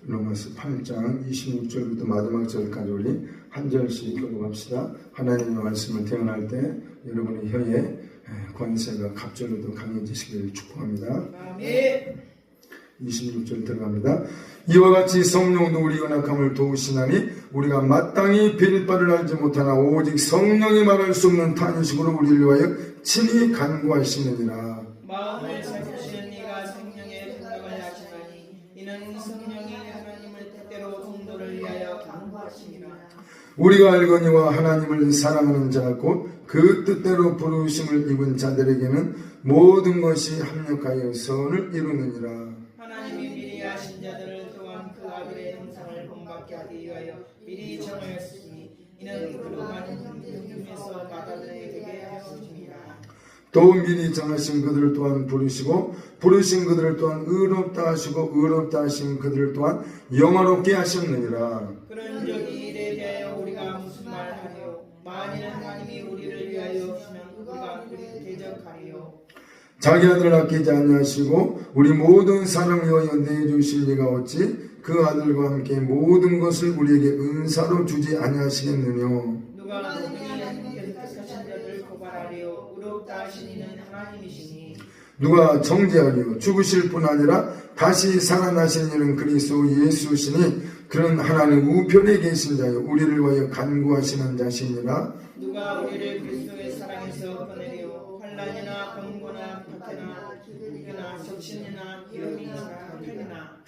로마서 8장 26절부터 마지막 절까지 우리 한 절씩 읽어봅시다. 하나님의 말씀을 대언할 때 여러분의 혀에 권세가 갑절로도 강해지시기를 축복합니다. 아멘. 26절 들어갑니다. 이와 같이 성령도 우리 연약함을 도우시나니 우리가 마땅히 빌 바를 알지 못하나 오직 성령이 말할 수 없는 탄식으로 우리를 위하여 친히 간구하시느니라. 마음을 살피시는 이가 성령의 분명을 하시나니 이는 성령이 하나님을 뜻대로 성도를 위하여 간구하시니라. 우리가 알거니와 하나님을 사랑하는 자 곧 그 뜻대로 부르심을 입은 자들에게는 모든 것이 합력하여 선을 이루느니라. 하나님이 미리 하신 자들을 또한 그 아들의 형상을 본받게 하기 위하여 미리 정하였으니 이는 그로 많은 힘에서 받아들이게 되게 하였습니다. 또 미리 정하신 그들을 또한 부르시고 부르신 그들을 또한 의롭다 하시고 의롭다 하신 그들을 또한 영화롭게 하셨느니라. 그런 적이 이에 대하여 우리가 무슨 말하리요? 만일 하나님이 우리를 위하여 오시면 우리가 그리 대적하리요. 자기 아들을 아끼지 아니하시고 우리 모든 사람 위하여 내주실 리가 어찌 그 아들과 함께 모든 것을 우리에게 은사로 주지 아니하시겠느냐. 누가 너희의 하나님께서 택하신 자들을 고발하리요? 의롭다 하신 이는 하나님이시니 누가 정죄하리요. 죽으실 뿐 아니라 다시 살아나신 이는 그리스도 예수시니 그는 하나님 우편에 계신 자요 우리를 위하여 간구하시는 자시니라. 누가 우리를 그리스도의 사랑에서 꺼내리요? 환난이나 권고나 박해나 기근이나 적신이나 위험이나 탈이나.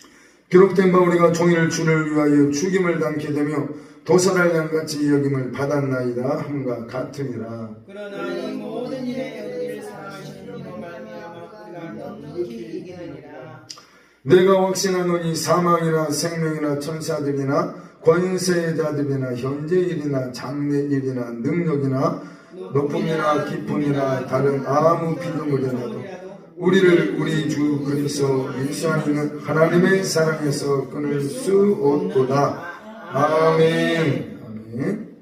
기록된 바 우리가 종일 주를 위하여 죽임을 당케 되며 도살할 양같이 여김을 받았나이다 함과 같으니라. 그러나 이 모든 일에 우리를 사랑하시는 이로 말미암아 우리가 넉넉히 이기느니라. 내가 확신하노니 사망이나 생명이나 천사들이나 권세자들이나 현재일이나 장래일이나 능력이나 높음이나 깊음이나 다른 아무 피조물이라도 우리를 우리 주 그리스도 예수 안에 있는 하나님의 사랑에서 끊을 수 없도다. 아멘. 아멘.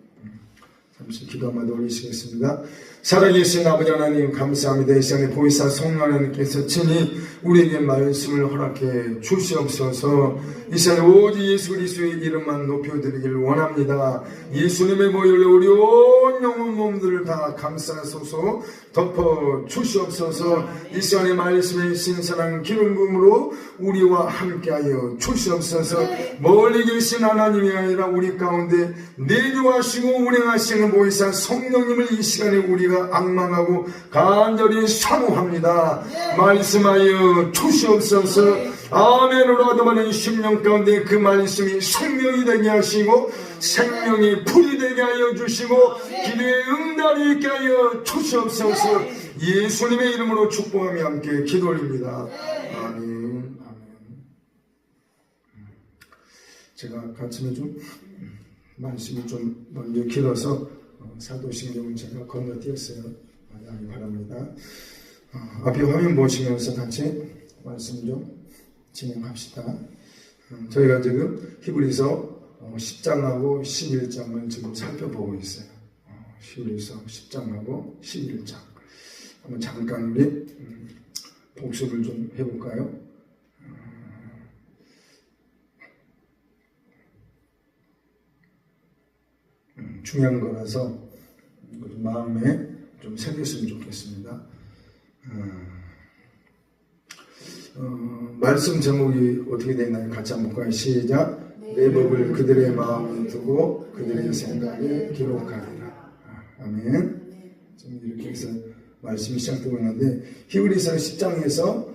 잠시 기도 한번 올리시겠습니다. 살아계신 아버지 하나님 감사합니다. 이 시간에 보이사 성령 하나님께서 친히 우리에게 말씀을 허락해 주시옵소서. 이 시간에 오직 예수 그리스도의 이름만 높여드리길 원합니다. 예수님의 보혈로 우리 온 영혼 몸들을 다 감싸소서 덮어 주시옵소서. 이 시간에 말씀의 신선한 기름 부음으로 우리와 함께하여 주시옵소서. 멀리 계신 하나님이 아니라 우리 가운데 내주하시고 운행하시는 보이사 성령님을 이 시간에 우리가 악망하고 간절히 사모합니다. 말씀하여 주시옵소서. 아멘으로 얻어가는 심령 가운데 그 말씀이 생명이 되게 하시고 생명이 불이 되게 하여 주시고 기도의 응답이 있게 하여 주시옵소서. 예수님의 이름으로 축복하며 함께 기도 올립니다. 아멘. 제가 아침에 좀 말씀이 좀 먼저 길어서 사도신경은 제가 건너뛰었어요. 양해 바랍니다. 앞에 화면 보시면서 같이 말씀 좀 진행합시다. 저희가 지금 히브리서 10장하고 11장을 지금 살펴보고 있어요. 히브리서 10장하고 11장. 한번 잠깐 우리 복습을 좀 해볼까요? 중요한 거라서 마음에 좀 새겼으면 좋겠습니다. 말씀 제목이 어떻게 되나요? 같이 한번 볼까요? 시작. 내 법을 그들의 마음에 두고 그들의 생각에 기록하리라. 아멘. 지금 이렇게 해서 말씀이 시작되고 있는데 히브리서 10장에서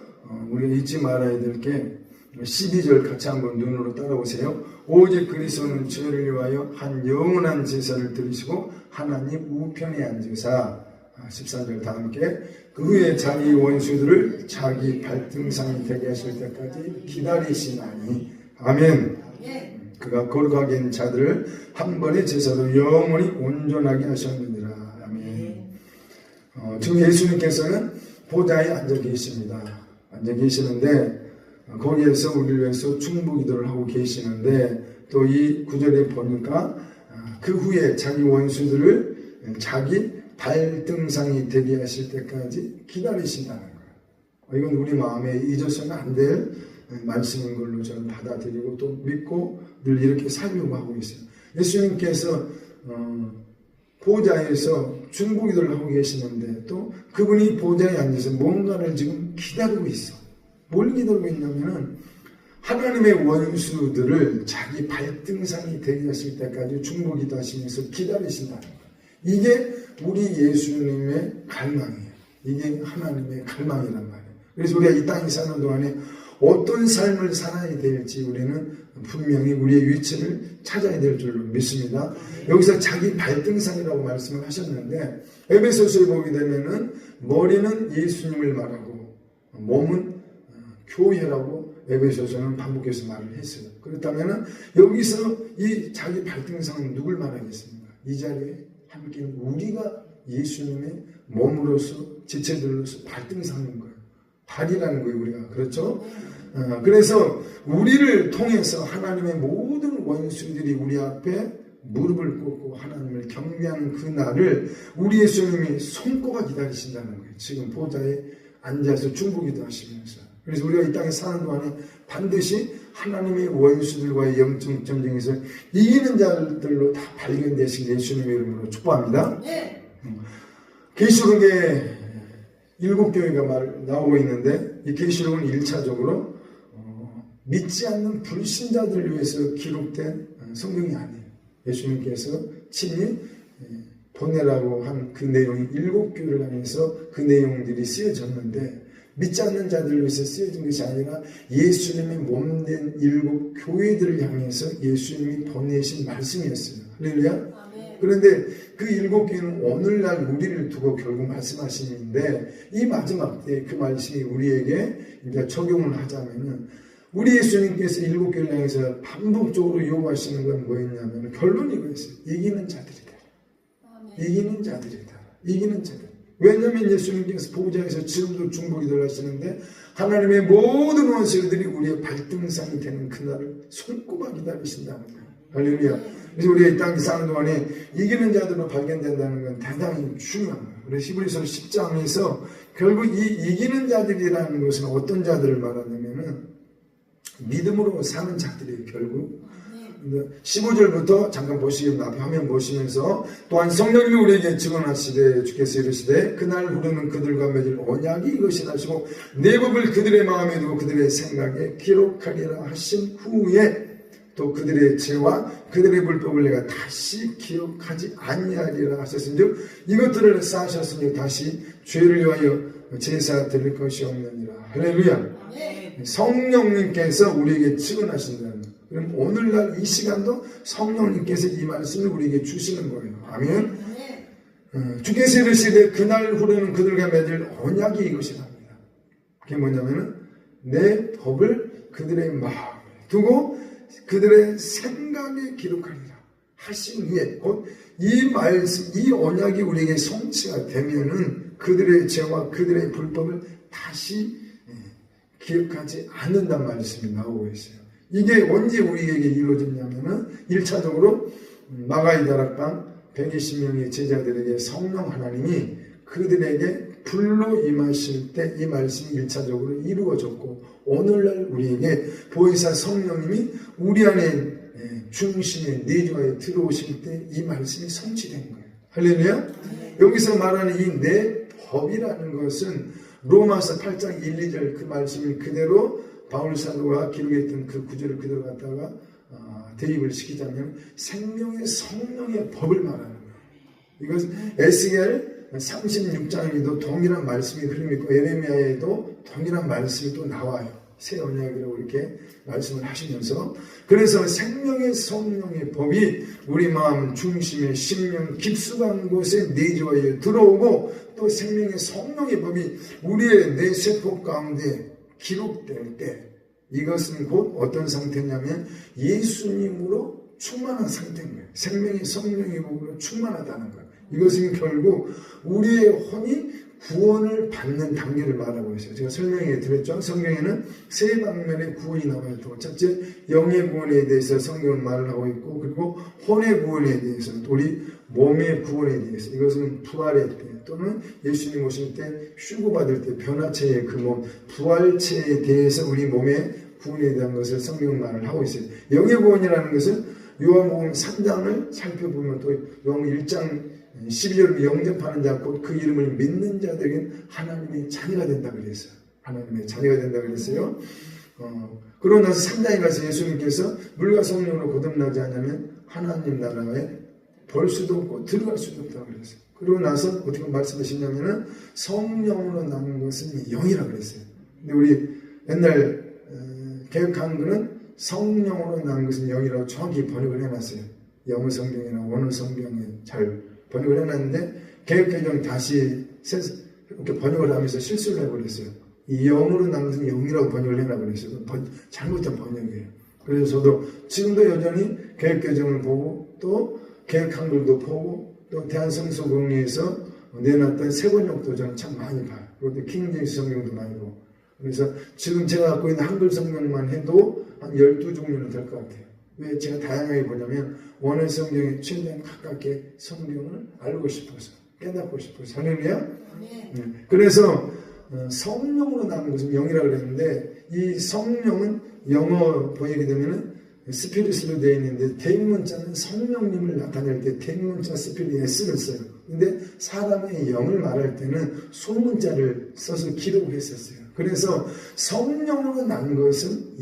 우리가 잊지 말아야 될 게 12절 같이 한번 눈으로 따라오세요. 오직 그리스도는 죄를 위하여 한 영원한 제사를 드리시고 하나님 우편에 앉으사 14절 다 함께 그 후에 자기 원수들을 자기 발등상이 되게 하실 때까지 기다리시나니 아멘. 그가 거룩하게 한 자들을 한 번의 제사로 영원히 온전하게 하셨느니라. 아멘. 지금 예수님께서는 보좌에 앉아 계십니다. 앉아 계시는데 거기에서 우리를 위해서 중보기도를 하고 계시는데 또 이 구절에 보니까 그 후에 자기 원수들을 자기 발등상이 되게 하실 때까지 기다리신다는 거예요. 이건 우리 마음에 잊어서는 안 될 말씀인 걸로 저는 받아들이고 또 믿고 늘 이렇게 살려고 하고 있어요. 예수님께서 보좌에서 중보기도를 하고 계시는데 또 그분이 보좌에 앉아서 뭔가를 지금 기다리고 있어. 뭘 기다리고 있냐면은 하나님의 원수들을 자기 발등상이 되게 하실 때까지 중보기도 하시면서 기다리신다는 거예요. 이게 우리 예수님의 갈망이에요. 이게 하나님의 갈망이란 말이에요. 그래서 우리가 이 땅에 사는 동안에 어떤 삶을 살아야 될지 우리는 분명히 우리의 위치를 찾아야 될 줄로 믿습니다. 여기서 자기 발등상이라고 말씀을 하셨는데 에베소서에 보게 되면은 머리는 예수님을 말하고 몸은 교회라고 에베소서는 반복해서 말을 했어요. 그렇다면은 여기서 이 자기 발등상은 누굴 말하겠습니까? 이 자리에 함께 우리가 예수님의 몸으로서 지체들로서 발등상인 거예요. 발이라는 거예요, 우리가. 그렇죠? 그래서 우리를 통해서 하나님의 모든 원수들이 우리 앞에 무릎을 꿇고 하나님을 경배하는 그 날을 우리 예수님이 손꼽아 기다리신다는 거예요. 지금 보좌에 앉아서 중보기도 하시면서. 그래서 우리가 이 땅에 사는 동안에 반드시 하나님의 원수들과의 영적 전쟁에서 이기는 자들로 다 발견되신 예수님의 이름으로 축복합니다. 계시록에 7교회가 나오고 있는데 이 계시록은 1차적으로 믿지 않는 불신자들을 위해서 기록된 성경이 아니에요. 예수님께서 친히 보내라고 한 그 내용이 7교회를 하면서 그 내용들이 쓰여졌는데 믿지 않는 자들을 위해서 쓰여진 것이 아니라 예수님의 몸된 7교회들을 향해서 예수님이 보내신 말씀이었어요. 할렐루야. 그런데 그 7교회는 오늘날 우리를 두고 결국 말씀하시는데 이 마지막 때 그 말씀이 우리에게 이제 적용을 하자면은 우리 예수님께서 7교회를 향해서 반복적으로 요구하시는 건 뭐였냐면 결론이 이거였어요. 이기는 자들이다. 이기는 자들이다. 이기는 자들. 왜냐하면 예수님께서 보좌에서 지금도 중보기도를 하시는데 하나님의 모든 원수들이 우리의 발등상이 되는 그날을 손꼽아 기다리신다는 거예요. 할렐루야. 그래서 우리가 이 땅에 사는 동안에 이기는 자들로 발견된다는 건 대단히 중요한 거예요. 그래서 히브리서 10장에서 결국 이 이기는 자들이라는 것은 어떤 자들을 말하냐면은 믿음으로 사는 자들이에요. 결국 15절부터 잠깐 보시겠습니다. 앞에 화면 보시면서 또한 성령님이 우리에게 증언하시되 주께서 이르시되 그날 후르는 그들과 맺을 언약이 이것이라 하시고 내 법을 그들의 마음에 두고 그들의 생각에 기록하리라 하신 후에 또 그들의 죄와 그들의 불법을 내가 다시 기억하지 아니하리라 하셨은즉 이것들을 쌓으셨으니 다시 죄를 위하여 제사 드릴 것이 없느니라. 할렐루야. 성령님께서 우리에게 증언하신다는 거예요. 그럼 오늘날 이 시간도 성령님께서 이 말씀을 우리에게 주시는 거예요. 아멘. 주께서 이르시되 그날 후르는 그들과 맺을 언약이 이것이랍니다. 그게 뭐냐면은 내 법을 그들의 마음에 두고 그들의 생각에 기록하리라 하신 후에 곧 이 말씀, 이 언약이 우리에게 성취가 되면은 그들의 죄와 그들의 불법을 다시 기억하지 않는다는 말씀이 나오고 있어요. 이게 언제 우리에게 이루어졌냐면은 1차적으로 마가이 다락방 120명의 제자들에게 성령 하나님이 그들에게 불로 임하실 때 이 말씀이 1차적으로 이루어졌고 오늘날 우리에게 보혜사 성령님이 우리 안에 중심에 내주하에 들어오실 때 이 말씀이 성취된 거예요. 할렐루야. 여기서 말하는 이 내 법이라는 것은 로마서 8장 1, 2절 그 말씀을 그대로 바울 사도가 기록했던 그 구절을 그대로 갖다가 대입을 시키자면 생명의 성령의 법을 말하는 거예요. 이것은 에스겔 36장에도 동일한 말씀이 흐름이 있고 에레미야에도 동일한 말씀이 또 나와요. 새 언약이라고 이렇게 말씀을 하시면서 그래서 생명의 성령의 법이 우리 마음 중심의 심령 깊숙한 곳에 내주하여 들어오고 또 생명의 성령의 법이 우리의 내 세포 가운데 기록될 때 이것은 곧 어떤 상태냐면 예수님으로 충만한 상태인 거예요. 생명의 성령의 법으로 충만하다는 거예요. 이것은 결국 우리의 혼이 구원을 받는 단계를 말하고 있어요. 제가 설명해 드렸죠. 성경에는 세 방면의 구원이 나와 있고 첫째 영의 구원에 대해서 성경은 말을 하고 있고 그리고 혼의 구원에 대해서 우리 몸의 구원에 대해서 이것은 부활의 때 또는 예수님 오실 때 휴거받을 때 변화체의 그 몸 부활체에 대해서 우리 몸의 구원에 대한 것을 성경은 말을 하고 있어요. 영의 구원이라는 것은 요한복음 3장을 살펴보면 또 요한복음 1장 12절을 영접하는 자 곧 그 이름을 믿는 자들에게 하나님의 자녀가 된다 그랬어요. 하나님의 자녀가 된다 그랬어요. 그러고 나서 3장에 가서 예수님께서 물과 성령으로 거듭나지 않으면 하나님 나라에 볼 수도 없고 들어갈 수도 없다고 그랬어요. 그러고 나서 어떻게 말씀하시냐면은 성령으로 나는 것은 영이라고 그랬어요. 근데 우리 옛날 개혁한 거는 성령으로 나는 것은 영이라고 정확히 번역을 해놨어요. 영어 성경이나 원어 성경에 잘 번역을 해놨는데 개혁개정 다시 이렇게 번역을 하면서 실수를 해버렸어요. 이 영으로 나는 것은 영이라고 번역을 해놔 그랬어요. 잘못된 번역이에요. 그래서 저도 지금도 여전히 개혁개정을 보고 또 개혁한글도 보고 또 대한성서공회에서 내놨던 세번역도 저는 참 많이 봐요. 그리고 킹제임스 성경도 많이 보고. 그래서 지금 제가 갖고 있는 한글 성경만 해도 한 12종류는 될 것 같아요. 왜 제가 다양하게 보냐면 원어 성경에 최대한 가깝게 성경을 알고 싶어서 깨닫고 싶어서 할렐루야. 그래서 성령으로 나는 것은 영이라고 그랬는데 이 성령은 영어 번역이 되면은 스피릿으로 되어 있는데 대문자는 성령님을 나타낼 때 대문자 스피릿 S를 써요. 근데 사람의 영을 말할 때는 소문자를 써서 기록했었어요. 그래서 성령으로 난 것은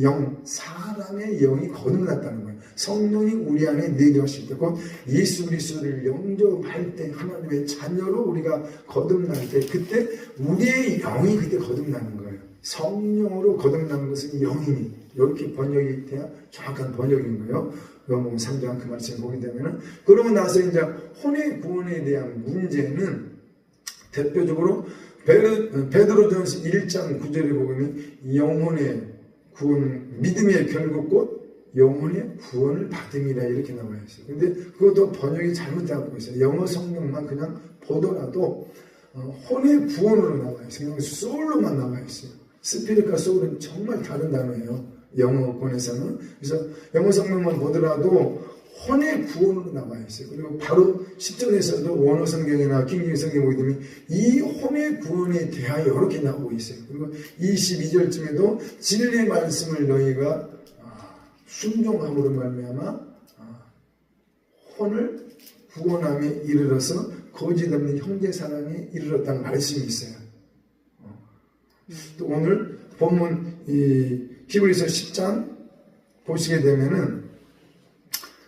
사람의 영이 거듭났다는 거예요. 성령이 우리 안에 내주하실 때, 곧 예수 그리스도를 영접할 때 하나님의 자녀로 우리가 거듭날 때 그때 우리의 영이 그때 거듭나는 거예요. 성령으로 거듭나는 것은 영이니 이렇게 번역이 돼야 정확한 번역인 거예요. 요한복음 3장 그 말씀 보게 되면은 그러고 나서 이제 혼의 구원에 대한 문제는 대표적으로 베드로전서 1장 9절에 보면 영혼의 구원, 믿음의 결국 곧 영혼의 구원을 받음이라 이렇게 나와 있어요. 근데 그것도 번역이 잘못되고 있어요. 영어 성경만 그냥 보더라도 혼의 구원으로 나와 있어요. 그냥 소울로만 나와 있어요. 스피릿과 소울은 정말 다른 단어예요. 영어권에서는. 그래서 영어 성경만 보더라도 혼의 구원으로 나와 있어요. 그리고 바로 10절에서도 원어 성경이나 킹제임스 성경 보게 되면 이 혼의 구원에 대하여 이렇게 나오고 있어요. 그리고 22절쯤에도 진리의 말씀을 너희가 순종함으로 말미암아 혼을 구원함에 이르러서 거짓 없는 형제 사랑에 이르렀다는 말씀이 있어요. 또 오늘 본문 이 히브리서 10장 보시게 되면은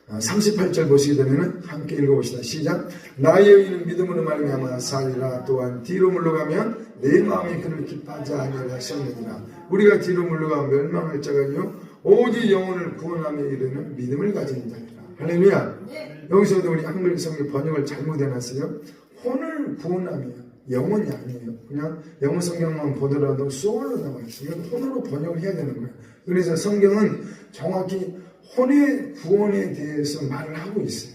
38절 보시게 되면은 함께 읽어봅시다. 시작. 나의 의인은 믿음으로 말미암아 살리라. 또한 뒤로 물러가면 내 마음이 그를 기뻐하지 아니하리라 하셨느니라. 우리가 뒤로 물러가 멸망할 자가 아니요 오직 영혼을 구원함에 이르는 믿음을 가진 자니라. 할렐루야. 여기서도 우리 한글 성경 번역을 잘못해놨어요. 혼을 구원함이에요. 영혼이 아니에요. 그냥 영어 성경만 보더라도 소울로 나와 있어요. 혼으로 번역을 해야 되는 거예요. 그래서 성경은 정확히 혼의 구원에 대해서 말을 하고 있어요.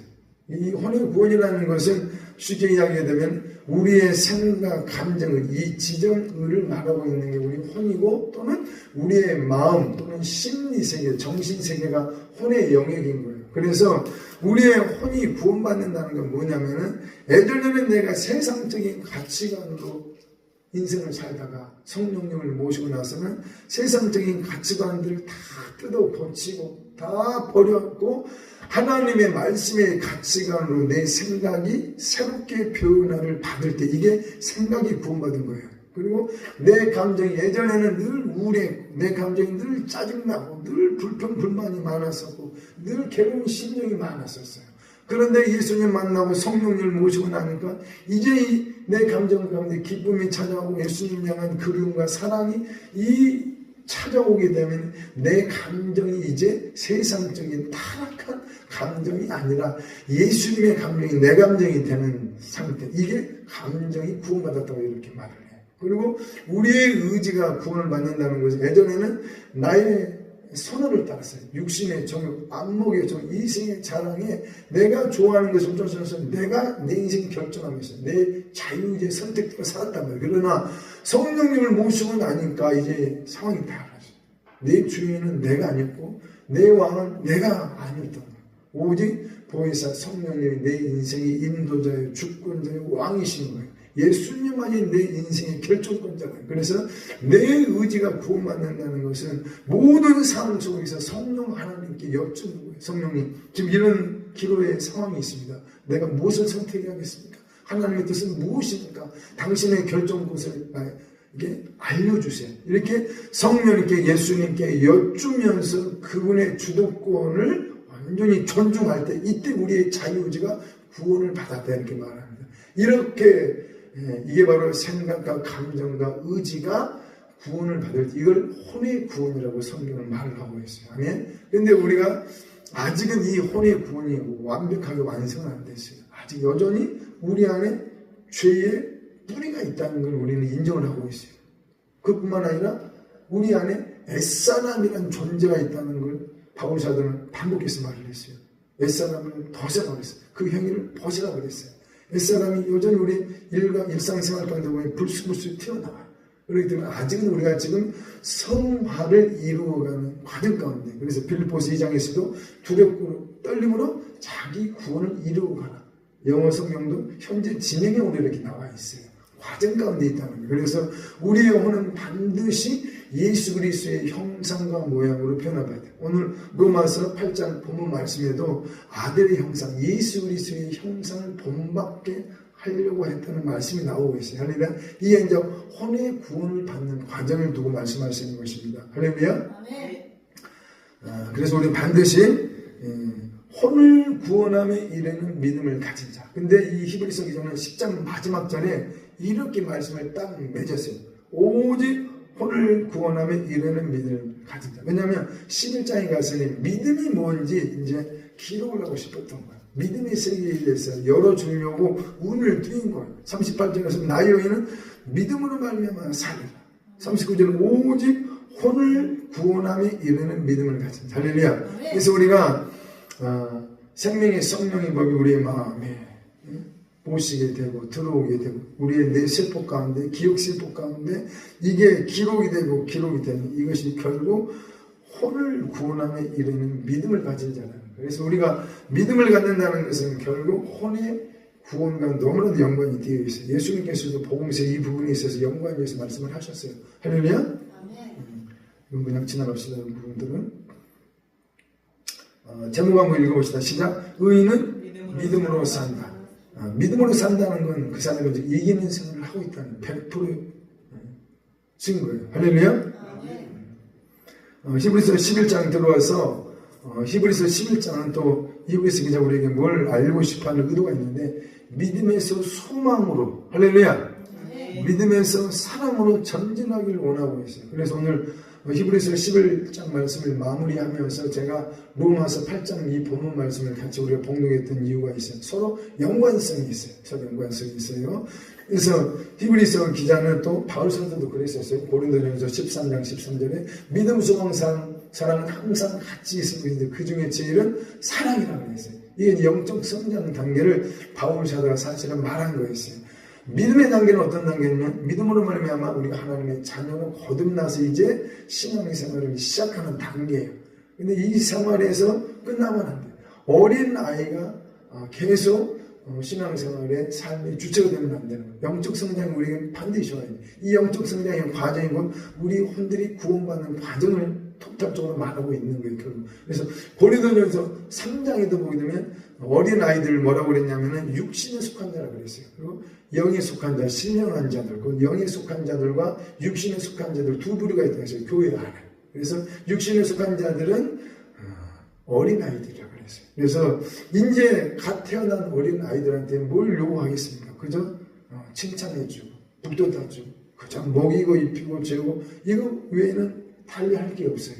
이 혼의 구원이라는 것은 쉽게 이야기하면 우리의 생각, 감정을, 이 지정을 말하고 있는 게 우리 혼이고 또는 우리의 마음 또는 심리세계, 정신세계가 혼의 영역인 거예요. 그래서 우리의 혼이 구원받는다는 건 뭐냐면은 예전에는 내가 세상적인 가치관으로 인생을 살다가 성령님을 모시고 나서는 세상적인 가치관들을 다 뜯어 고치고 다 버렸고 하나님의 말씀의 가치관으로 내 생각이 새롭게 변화를 받을 때 이게 생각이 구원받은 거예요. 그리고 내 감정이 예전에는 늘 우울해, 내 감정이 늘 짜증나고 늘 불평 불만이 많았었고 늘 괴로운 심정이 많았었어요. 그런데 예수님 만나고 성령님을 모시고 나니까 이제 내 감정 가운데 기쁨이 찾아오고 예수님 향한 그리움과 사랑이 찾아오게 되면 내 감정이 이제 세상적인 타락한 감정이 아니라 예수님의 감정이 내 감정이 되는 상태. 이게 감정이 구원받았다고 이렇게 말을 해요. 그리고 우리의 의지가 구원을 받는다는 것은 예전에는 나의 선호를 따랐어요. 육신의 정욕, 안목의 정욕, 이생의 자랑에 내가 좋아하는 것을 쫓아서 내가 내 인생 결정하면서 내 자유의지의 선택대로 살았단 말이에요. 그러나 성령님을 모시고 나니까 이제 상황이 달라졌어요. 내 주인은 내가 아니었고 내 왕은 내가 아니었던 거예요. 오직 보혜사 성령님이 내 인생의 인도자요 주권자요 왕이신 거예요. 예수님만이 내 인생의 결정권자예요. 그래서 내 의지가 구원받는다는 것은 모든 상황 속에서 성령 하나님께 여쭙는 거예요. 성령님, 지금 이런 기도의 상황이 있습니다. 내가 무엇을 선택해야겠습니까? 하나님의 뜻은 무엇입니까? 당신의 결정권을 이게 알려주세요. 이렇게 성령님께, 예수님께 여쭈면서 그분의 주도권을 완전히 존중할 때, 이때 우리의 자유의지가 구원을 받았다 이렇게 말합니다. 이렇게 이게 바로 생각과 감정과 의지가 구원을 받을 때, 이걸 혼의 구원이라고 성경은 말을 하고 있어요. 아멘. 근데 우리가 아직은 이 혼의 구원이 완벽하게 완성은 안 됐어요. 아직 여전히 우리 안에 죄의 뿌리가 있다는 걸 우리는 인정을 하고 있어요. 그뿐만 아니라 우리 안에 옛사람이라는 존재가 있다는 걸 바울 사도는 반복해서 말을 했어요. 옛사람을 벗어라 그랬어요. 그 행위를 벗어라 그랬어요. 옛사람이 여전히 우리 일상생활 가운데 보면 불쑥불쑥 튀어나와요. 그렇기 때문에 아직은 우리가 지금 성화를 이루어가는 과정 가운데, 그래서 빌립보서 2장에서도 두렵고 떨림으로 자기 구원을 이루어가라. 영어 성경도 현재 진행에 오늘 이렇게 나와 있어요. 과정 가운데 있다는 거예요. 그래서 우리의 영혼은 반드시 예수 그리스도의 형상과 모양으로 변화받아야 돼요. 오늘 로마서 8장 본문 말씀에도 아들의 형상, 예수 그리스도의 형상을 본받게 하려고 했다는 말씀이 나오고 있어요. 할렐루야. 이게 이제 혼의 구원을 받는 과정을 두고 말씀하시는 것입니다. 할렐루야. 그래서 우리 반드시 혼을 구원함에 이르는 믿음을 가진 자. 근데 이 히브리서 기자는 10장 마지막 절에 이렇게 말씀을 딱 맺었어요. 오직 혼을 구원함에 이르는 믿음을 가진 자. 왜냐하면 11장에 가서는 믿음이 뭔지 이제 기록을 하고 싶었던 거예요. 믿음의 세계에 대해서 열어주려고 운을 띄운 거예요. 38절에서 나의 여인은 믿음으로 말미암아 살리라. 39절은 오직 혼을 구원함에 이르는 믿음을 가진 자. 할렐루야. 그래서 우리가 생명의 성령의 법이 우리의 마음에 보시게 되고 들어오게 되고 우리의 뇌세포 가운데 기억세포 가운데 이게 기록이 되고 기록이 되는 이것이 결국 혼을 구원함에 이르는 믿음을 가진 자라는 거예요. 그래서 우리가 믿음을 갖는다는 것은 결국 혼의 구원과 너무나도 연관이 되어 있어요. 예수님께서도 복음서 이 부분에 있어서 연관에 대해서 말씀을 하셨어요. 할렐루야. 이건 그냥 지나갑시다. 이런 부분들은 제목 한번 읽어봅시다. 시작. 의인은 믿음으로 산다. 믿음으로 산다는 건 그 사람이 이기는 생활을 하고 있다는 100% 증거예요. 할렐루야. 히브리서 11장 들어와서 히브리서 11장은 또 히브리서 기자 우리에게 뭘 알고 싶어하는 의도가 있는데 믿음에서 소망으로 할렐루야. 믿음에서 사랑으로 전진하기를 원하고 있어요. 그래서 오늘 히브리서 11장 말씀을 마무리하면서 제가 로마서 8장 이 본문 말씀을 같이 우리가 봉독했던 이유가 있어요. 서로 연관성이 있어요. 서로 연관성이 있어요. 그래서 히브리서 기자는 또 바울 사도도 그랬었어요. 고린도전서 13장 13절에 믿음, 소망, 사랑은 항상 같이 있을 것인데 그 중에 제일은 사랑이라고 했어요. 이게 영적 성장 단계를 바울 사도가 사실은 말한 거였어요. 믿음의 단계는 어떤 단계냐면 믿음으로 말미암아 우리가 하나님의 자녀로 거듭나서 이제 신앙생활을 시작하는 단계예요. 근데 이 생활에서 끝나면 안 돼요. 어린 아이가 계속 신앙생활의 삶의 주체가 되면 안 되는 거예요. 영적 성장이 우리에게 반드시 와야 돼요. 이 영적 성장의 과정인 건 우리 혼들이 구원받는 과정을 통합적으로 말하고 있는 거예요. 결국. 그래서 고린도전서 3장에도 보게 되면 어린 아이들을 뭐라고 그랬냐면은 육신에 속한 자라고 그랬어요. 그리고 영에 속한 자, 신령한 자들, 그 영에 속한 자들과 육신에 속한 자들 두 부류가 있다고 했어요. 교회 안에. 그래서 육신에 속한 자들은 어린 아이들이라고 그랬어요. 그래서 이제 갓 태어난 어린 아이들한테 뭘 요구하겠습니까? 그저 칭찬해주고 북돋아주고 그저 먹이고 입히고 재우고 이거 외에는 달리 할 게 없어요.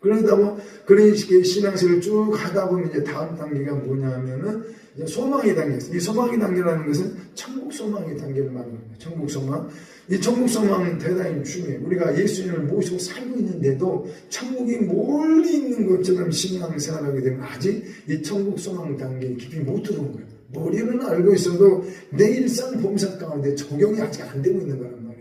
그러다 그런 식의 신앙생활을 쭉 하다 보면 이제 다음 단계가 뭐냐면은 이제 소망의 단계였어요. 이 소망의 단계라는 것은 천국 소망의 단계를 말하는 거예요. 천국 소망. 이 천국 소망은 대단히 중요해요. 우리가 예수님을 모시고 살고 있는데도 천국이 멀리 있는 것처럼 신앙생활하게 되면 아직 이 천국 소망 단계에 깊이 못 들어온 거예요. 머리는 알고 있어도 내 일상 범사 가운데 적용이 아직 안 되고 있는 거란 말이에요.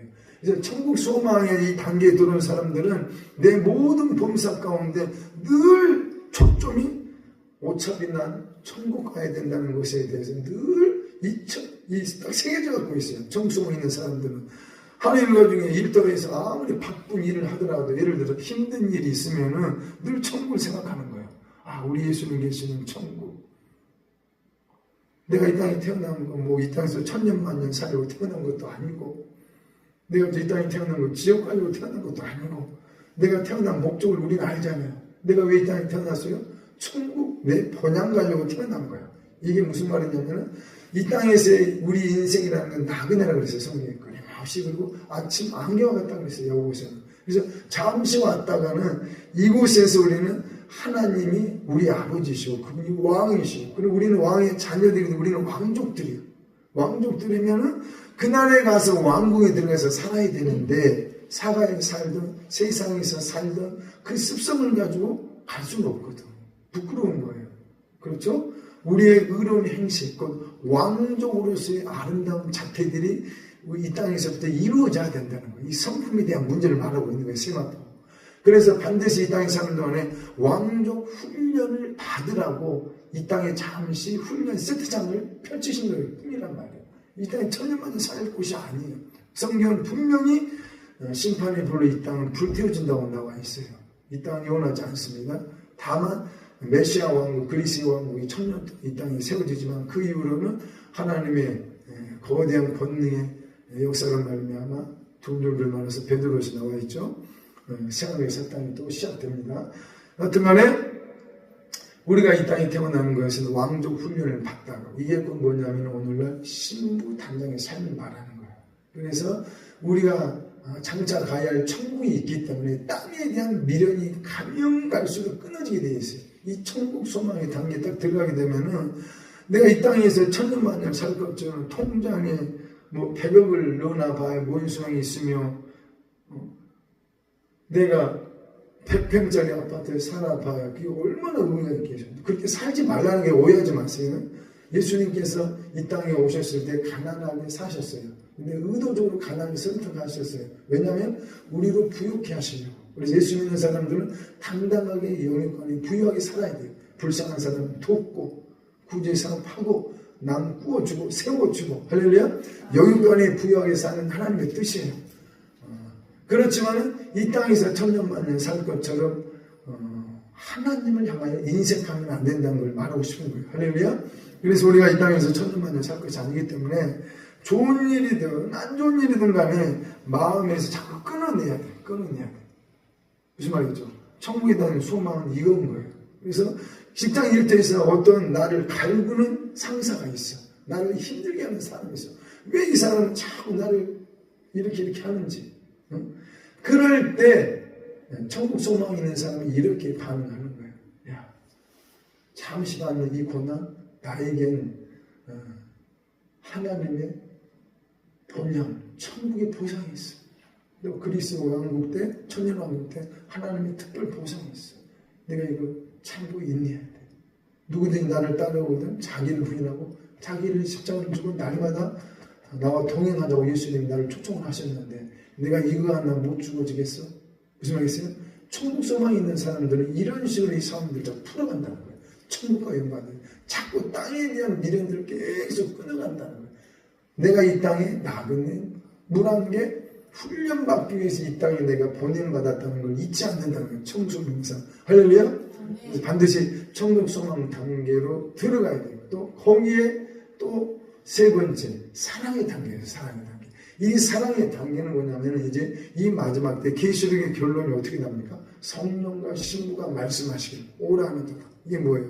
그래서 천국 소망의 이 단계에 들어온 사람들은 내 모든 범사 가운데 늘 초점이 오차비 난 천국 가야 된다는 것에 대해서 늘 딱 새겨져 갖고 있어요. 정수만 있는 사람들은. 하나님 나중에 일터에서 아무리 바쁜 일을 하더라도 예를 들어 힘든 일이 있으면은 늘 천국을 생각하는 거예요. 아, 우리 예수님 계시는 천국. 내가 이 땅에 태어난 거, 뭐 이 땅에서 천년만년 살고 태어난 것도 아니고, 내가 이 땅에 태어난 거 지옥 가려고 태어난 것도 아니고, 내가 태어난 목적을 우리는 알잖아요. 내가 왜 이 땅에 태어났어요? 천국 내 본향 가려고 태어난 거예요. 이게 무슨 말이냐면은 이 땅에서의 우리 인생이라는 건 나그네라고 그랬어요. 성경에. 끊임없이. 그리고 아침 안개와 같다 그랬어요. 여고에서는. 그래서 잠시 왔다가는 이곳에서 우리는 하나님이 우리 아버지시고 그분이 왕이시고, 그리고 우리는 왕의 자녀들이고 우리는 왕족들이에요. 왕족들이면은 그날에 가서 왕궁에 들어가서 살아야 되는데, 사가에 살든 세상에서 살든 그 습성을 가지고 갈 수는 없거든. 부끄러운 거예요. 그렇죠? 우리의 의로운 행실, 곧 왕족으로서의 아름다운 자태들이 이 땅에서부터 이루어져야 된다는 거예요. 이 성품에 대한 문제를 말하고 있는 거예요. 세마포. 그래서 반드시 이 땅에 사는 동안에 왕족 훈련을 받으라고 이 땅에 잠시 훈련 세트장을 펼치신 거예요. 뿐이란 말이에요. 이 땅에 천년만년 살 곳이 아니에요. 성경은 분명히 심판의 불로 이 땅은 불태워진다고 나와 있어요. 이 땅은 영원하지 않습니다. 다만 메시아 왕국, 그리스의 왕국이 천년 이 땅에 세워지지만 그 이후로는 하나님의 거대한 권능의 역사를 말미암아 종족들 많아서 베드로시 나와 있죠. 세상의 사탄이 또 시작됩니다. 하여튼 간에 우리가 이 땅에 태어나는 것은 왕족 훈련을 받다가, 이게 뭐냐면 오늘날 신부 단장의 삶을 말하는 거예요. 그래서 우리가 장차 가야 할 천국이 있기 때문에 땅에 대한 미련이 가면 갈수록 끊어지게 되어 있어요. 이 천국 소망의 단계에 딱 들어가게 되면은 내가 이 땅에서 천년만년 살 것처럼 통장에 뭐 100억을 넣어놔 봐야 뭔 소용이 있으며, 내가 100평짜리 아파트에 살아 봐야 그게 얼마나 의미가 있겠습니까? 그렇게 살지 말라는 게 오해하지 마세요. 예수님께서 이 땅에 오셨을 때 가난하게 사셨어요. 근데 의도적으로 가난을 선택하셨어요. 왜냐하면 우리로 부유케 하시려고. 그래서 예수 믿는 사람들은 당당하게 영역관이 부유하게 살아야 돼요. 불쌍한 사람 돕고, 구제의 사람 파고, 남 구워주고 세워주고, 할렐루야. 영역관이 부유하게 사는 하나님의 뜻이에요. 그렇지만은 이 땅에서 천년만년 살 것처럼 하나님을 향하여 인색하면 안 된다는 걸 말하고 싶은 거예요. 할렐루야. 그래서 우리가 이 땅에서 천년만년 살 것이 아니기 때문에 좋은 일이든 안 좋은 일이든 간에 마음에서 자꾸 끊어내야 돼. 끊어내야 돼. 무슨 말이죠? 천국에 대한 소망은 이건 거예요. 그래서 직장 일터에서 어떤 나를 갈구는 상사가 있어. 나를 힘들게 하는 사람이 있어. 왜 이 사람은 자꾸 나를 이렇게 하는지. 그럴 때 천국 소망이 있는 사람이 이렇게 반응하는 거예요. 야, 잠시 받는 이 고난, 나에겐 하나님의 본향, 천국의 보상이 있어. 또 그리스 왕국 때, 천년 왕국 때 하나님의 특별 보상이 있어. 내가 이거 참고 인내해야 돼. 누구든지 나를 따라오거든 자기를 부인하고 자기를 십자가를 주고 날마다 나와 동행하자고 예수님이 나를 초청을 하셨는데 내가 이거 하나 못 죽어지겠어? 무슨 말이겠어요? 천국 소망이 있는 사람들은 이런 식으로 이 사람들을 다 풀어간다는 거예요. 천국과 연관을 자꾸 땅에 대한 미련들을 계속 끊어간다는 거예요. 내가 이 땅에 나그네 물안개 훈련받기 위해서 이 땅에 내가 보냄받았다는 걸 잊지 않는다는 거예요. 천국 명상. 할렐루야. 그래서 반드시 천국 소망 단계로 들어가야 돼요. 또 거기에 또 세 번째 사랑의 단계예요. 사랑의 단계. 이 사랑의 단계는 뭐냐면 이제 이 마지막 때 계시록의 결론이 어떻게 납니까? 성령과 신부가 말씀하시길 오라는 것. 이게 뭐예요?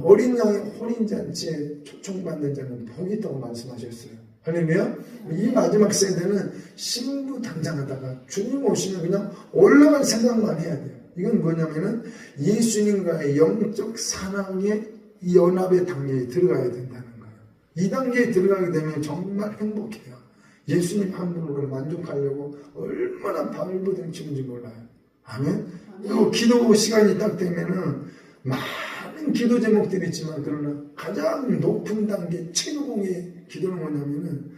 어린 양의 혼인잔치에 초청받는 자는 복이 있다고 말씀하셨어요. 할렐루야. 이 마지막 세대는 신부 단장하다가 주님 오시면 그냥 올라갈 생각만 해야 돼요. 이건 뭐냐면은 예수님과의 영적 사랑의 연합의 단계에 들어가야 된다는 거예요. 이 단계에 들어가게 되면 정말 행복해요. 예수님 한 분으로 만족하려고 얼마나 발버둥치는지 몰라요. 아멘. 그리고 기도 시간이 딱 되면은 많은 기도 제목들이 있지만 그러나 가장 높은 단계 최고봉의 기도는 뭐냐면은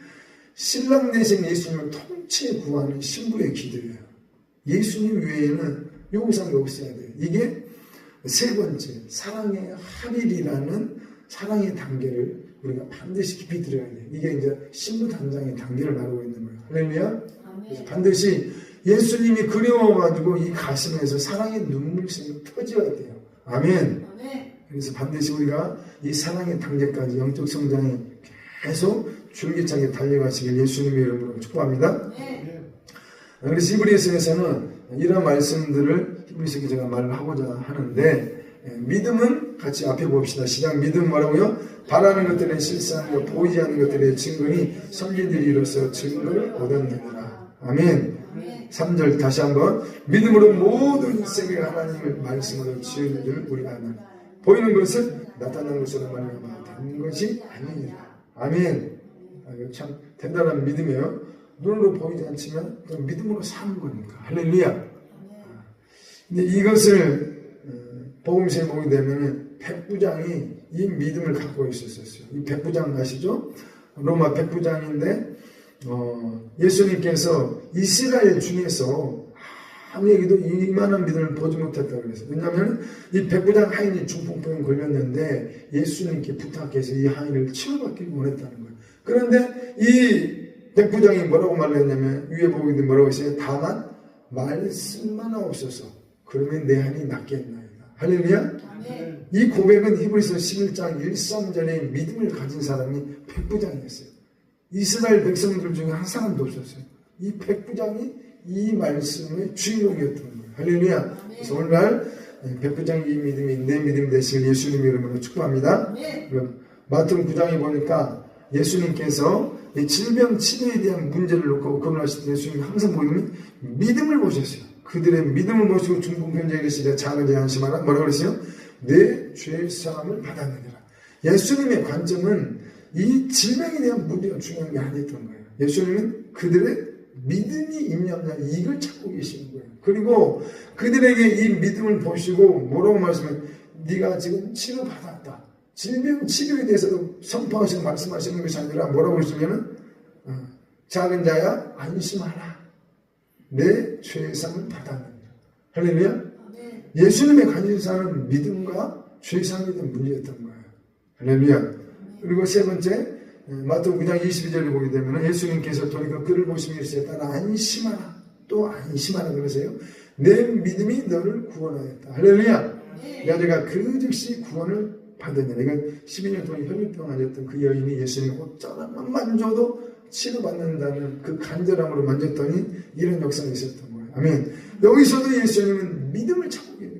신랑 대신 예수님을 통째 구하는 신부의 기도예요. 예수님 외에는 요구사항이 없어야 돼요. 이게 세 번째 사랑의 합일이라는 사랑의 단계를 우리가 반드시 깊이 들어야 돼. 이게 이제 신부단장의 단계를 말하고 있는 거예요. 할렐루야. 그래서 반드시 예수님이 그리워가지고 이 가슴에서 사랑의 눈물샘이 터져야 돼요. 아멘. 그래서 반드시 우리가 이 사랑의 단계까지 영적 성장에 계속 줄기차게 달려가시길 예수님의 이름으로 축복합니다. 그래서 히브리서에서는 이런 말씀들을 히브리서에 제가 말을 하고자 하는데, 믿음은 같이 앞에 봅시다. 시작. 믿음은 뭐라고요? 바라는 것들의 실상이요 보이지 않는 것들의 증거니 선지들이 이로써 증거를 얻었느니라. 아멘. 3절 다시 한번. 믿음으로 모든 세계가 하나님의 말씀으로 지은 줄 우리가 아는 보이는 것은 나타난 것으로 말미암아 된 것이 아니니라. 아멘. 이거 참 대단한 믿음이에요. 눈으로 보이지 않지만 믿음으로 사는 거니까. 할렐루야. 근데 이것을 복음서에 보게 되면 백부장이 이 믿음을 갖고 있었어요. 이 백부장 아시죠? 로마 백부장인데 예수님께서 이스라엘 중에서 아무에게도 이만한 믿음을 보지 못했다고 그랬어요. 왜냐하면 이 백부장 하인이 중풍병에 걸렸는데 예수님께 부탁해서 이 하인을 치료받기를 원했다는 거예요. 그런데 이 백부장이 뭐라고 말을 했냐면 위에 보게 되면 뭐라고 했어요? 다만 말씀만 없어서 그러면 내 한이 낫겠나이다. 할렐루야. 이 고백은 히브리서 11장 1~3절에 믿음을 가진 사람이 백부장이었어요. 이스라엘 백성들 중에 한 사람도 없었어요. 이 백부장이 이 말씀의 주인공이었던 거예요. 할렐루야. 그래서 오늘날 백부장의 이 믿음이 내 믿음 되시길 예수님 이름으로 축복합니다. 마태복음 9장에 보니까 예수님께서 질병 치료에 대한 문제를 놓고 거론하실 때 예수님이 항상 보이면 믿음을 보셨어요. 그들의 믿음을 보시고 중풍병자에 계시되 작은 자 안심하라. 뭐라고 그랬어요? 내 죄 사함을 받았느니라. 예수님의 관점은 이 질병에 대한 문제가 중요한 게 아니었던 거예요. 예수님은 그들의 믿음이 있냐냐 이걸 찾고 계시는 거예요. 그리고 그들에게 이 믿음을 보시고 뭐라고 말씀해요? 네가 지금 치료받았다. 질병 치료에 대해서도 선포하시고 말씀하시는 것이 아니라 뭐라고 하시면은 작은 자야 안심하라. 내 죄상을 받았느니라. 할렐루야. 예수님의 관심사는 믿음과 죄상에 대한 문제였던 거예요. 할렐루야. 그리고 세 번째 마태복음 9장 22절을 보게 되면 예수님께서 돌이켜 그를 보시며 이르시되 따라 안심하라. 또 안심하라 그러세요. 내 믿음이 너를 구원하였다. 할렐루야. 여자가 그 즉시 구원을 받으니라. 이건 12년 동안 혈류병 앓았던 그 여인이 예수님 옷자락만 만져도 치료받는다는 그 간절함으로 만졌더니 이런 역사가 있었던 거예요. 아멘. 여기서도 예수님은 믿음을 찾고 계세요.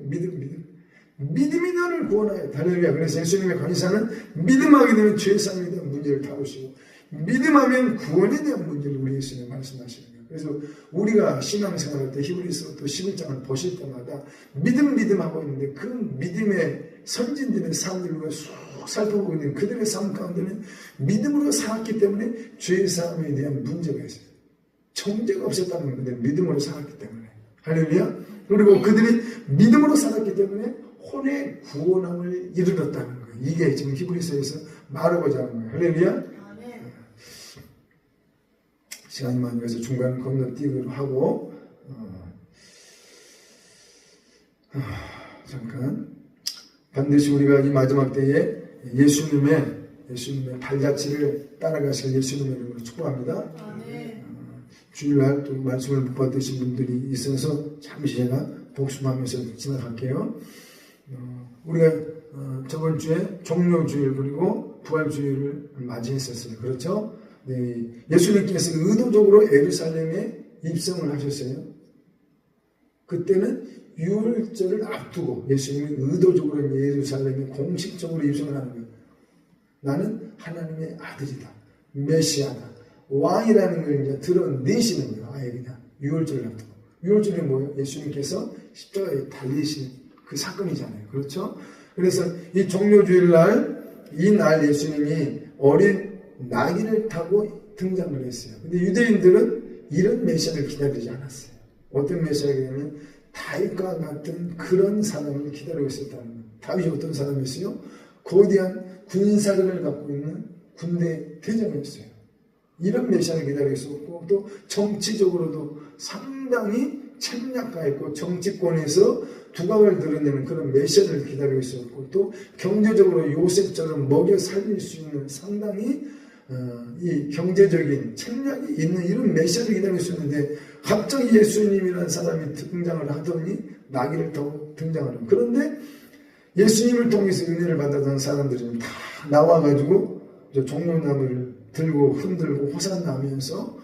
믿음이 너를 구원하였다. 할렐루야. 그래서 예수님의 관심사는 믿음하게 되면 죄상에 대한 문제를 다루시고 믿음하면 구원에 대한 문제를 우리 예수님이 말씀하시는 거예요. 그래서 우리가 신앙생활할 때 히브리서 또 11장을 보실 때마다 믿음하고 있는데 그 믿음의 선진들의 삶을 우리가 쭉 살펴보고 있는 그들의 삶 가운데는 믿음으로 살았기 때문에 죄사함에 대한 문제가 있어요. 정죄가 없었다는 건데 믿음으로 살았기 때문에. 할렐루야. 그리고 그들이 믿음으로 살았기 때문에 혼의 구원함을 이르렀다는 거예요. 이게 지금 히브리서에서 말하고자 하는 거예요. 할렐루야. 시간이 많이 가서 중간에 건너뛰기로 하고 잠깐 반드시 우리가 이 마지막 때에 예수님의 발자취를 따라가실 예수님의 이름으로 축복합니다. 주일날 또 말씀을 못 받으신 분들이 있어서 잠시 제가 복습하면서 지나갈게요. 우리가 저번 주에 종료주일 그리고 부활주일을 맞이했었어요. 그렇죠? 네, 예수님께서 의도적으로 예루살렘에 입성을 하셨어요. 그때는 유월절을 앞두고 예수님이 의도적으로 예루살렘에 공식적으로 입성을 하는 거예요. 나는 하나님의 아들이다. 메시아다. 왕이라는 걸 이제 드러내시는 거예요. 아예 그냥 유월절을 앞두고. 유월절이 뭐예요? 예수님께서 십자가에 달리신 그 사건이잖아요. 그렇죠? 그래서 이 종료주일날 이 날 예수님이 어린 나귀를 타고 등장을 했어요. 근데 유대인들은 이런 메시아를 기다리지 않았어요. 어떤 메시아냐면 다윗과 같은 그런 사람을 기다리고 있었다는 거예요. 다윗이 어떤 사람이었어요? 거대한 군사력을 갖고 있는 군대 대장이었어요. 이런 메시아를 기다리고 있었고 또 정치적으로도 상당히 책략가였고 정치권에서 두각을 드러내는 그런 메시아를 기다리고 있었고 또 경제적으로 요셉처럼 먹여 살릴 수 있는 상당히 이 경제적인 책략이 있는 이런 메시아를 기다리고 있었는데 갑자기 예수님이라는 사람이 등장을 하더니 나귀를 타고 등장하는 그런데 예수님을 통해서 은혜를 받았던 사람들은 다 나와가지고 종려나무를 들고 흔들고 호산나면서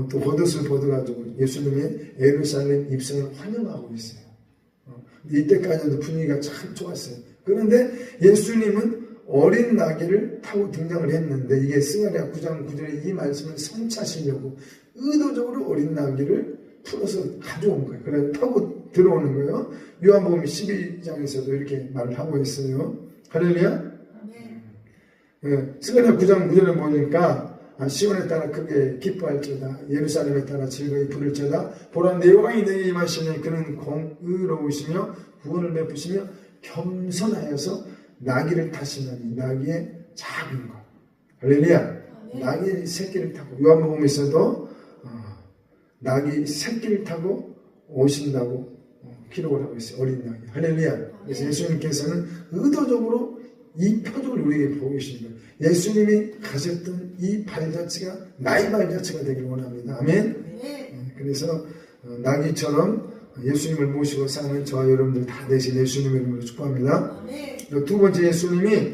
또 겉옷을 벗어가지고 예수님의 예루살렘 입성을 환영하고 있어요. 이때까지도 분위기가 참 좋았어요. 그런데 예수님은 어린 나귀를 타고 등장을 했는데 이게 스가랴 9장 9절에 이 말씀을 성취하시려고 의도적으로 어린 나귀를 풀어서 가져온 거예요. 그래서 타고 들어오는 거예요. 요한복음 12장에서도 이렇게 말을 하고 있어요. 할렐루야. 스가랴 9장 9절에 보니까 시온에 따라 크게 기뻐할지어다 예루살렘에 따라 즐거이 부를지어다 보라 내 왕이 내게 임하시니 그는 공의로우시며 구원을 베푸시며 겸손하여서 나귀를 타시나니 나귀의 작은 것 할렐루야. 나귀 새끼를 타고 요한복음에서도 나귀 새끼를 타고 오신다고 기록을 하고 있어요. 어린 나귀 할렐루야. 그래서 예수님께서는 의도적으로 이 표적을 우리에게 보고 계시는 거예요. 예수님이 가졌던 이 발자취가 나의 발자취가 되길 원합니다. 아멘. 그래서 나귀처럼 예수님을 모시고 사는 저와 여러분들 다 되신 예수님의 이름으로 축복합니다. 두 번째 예수님이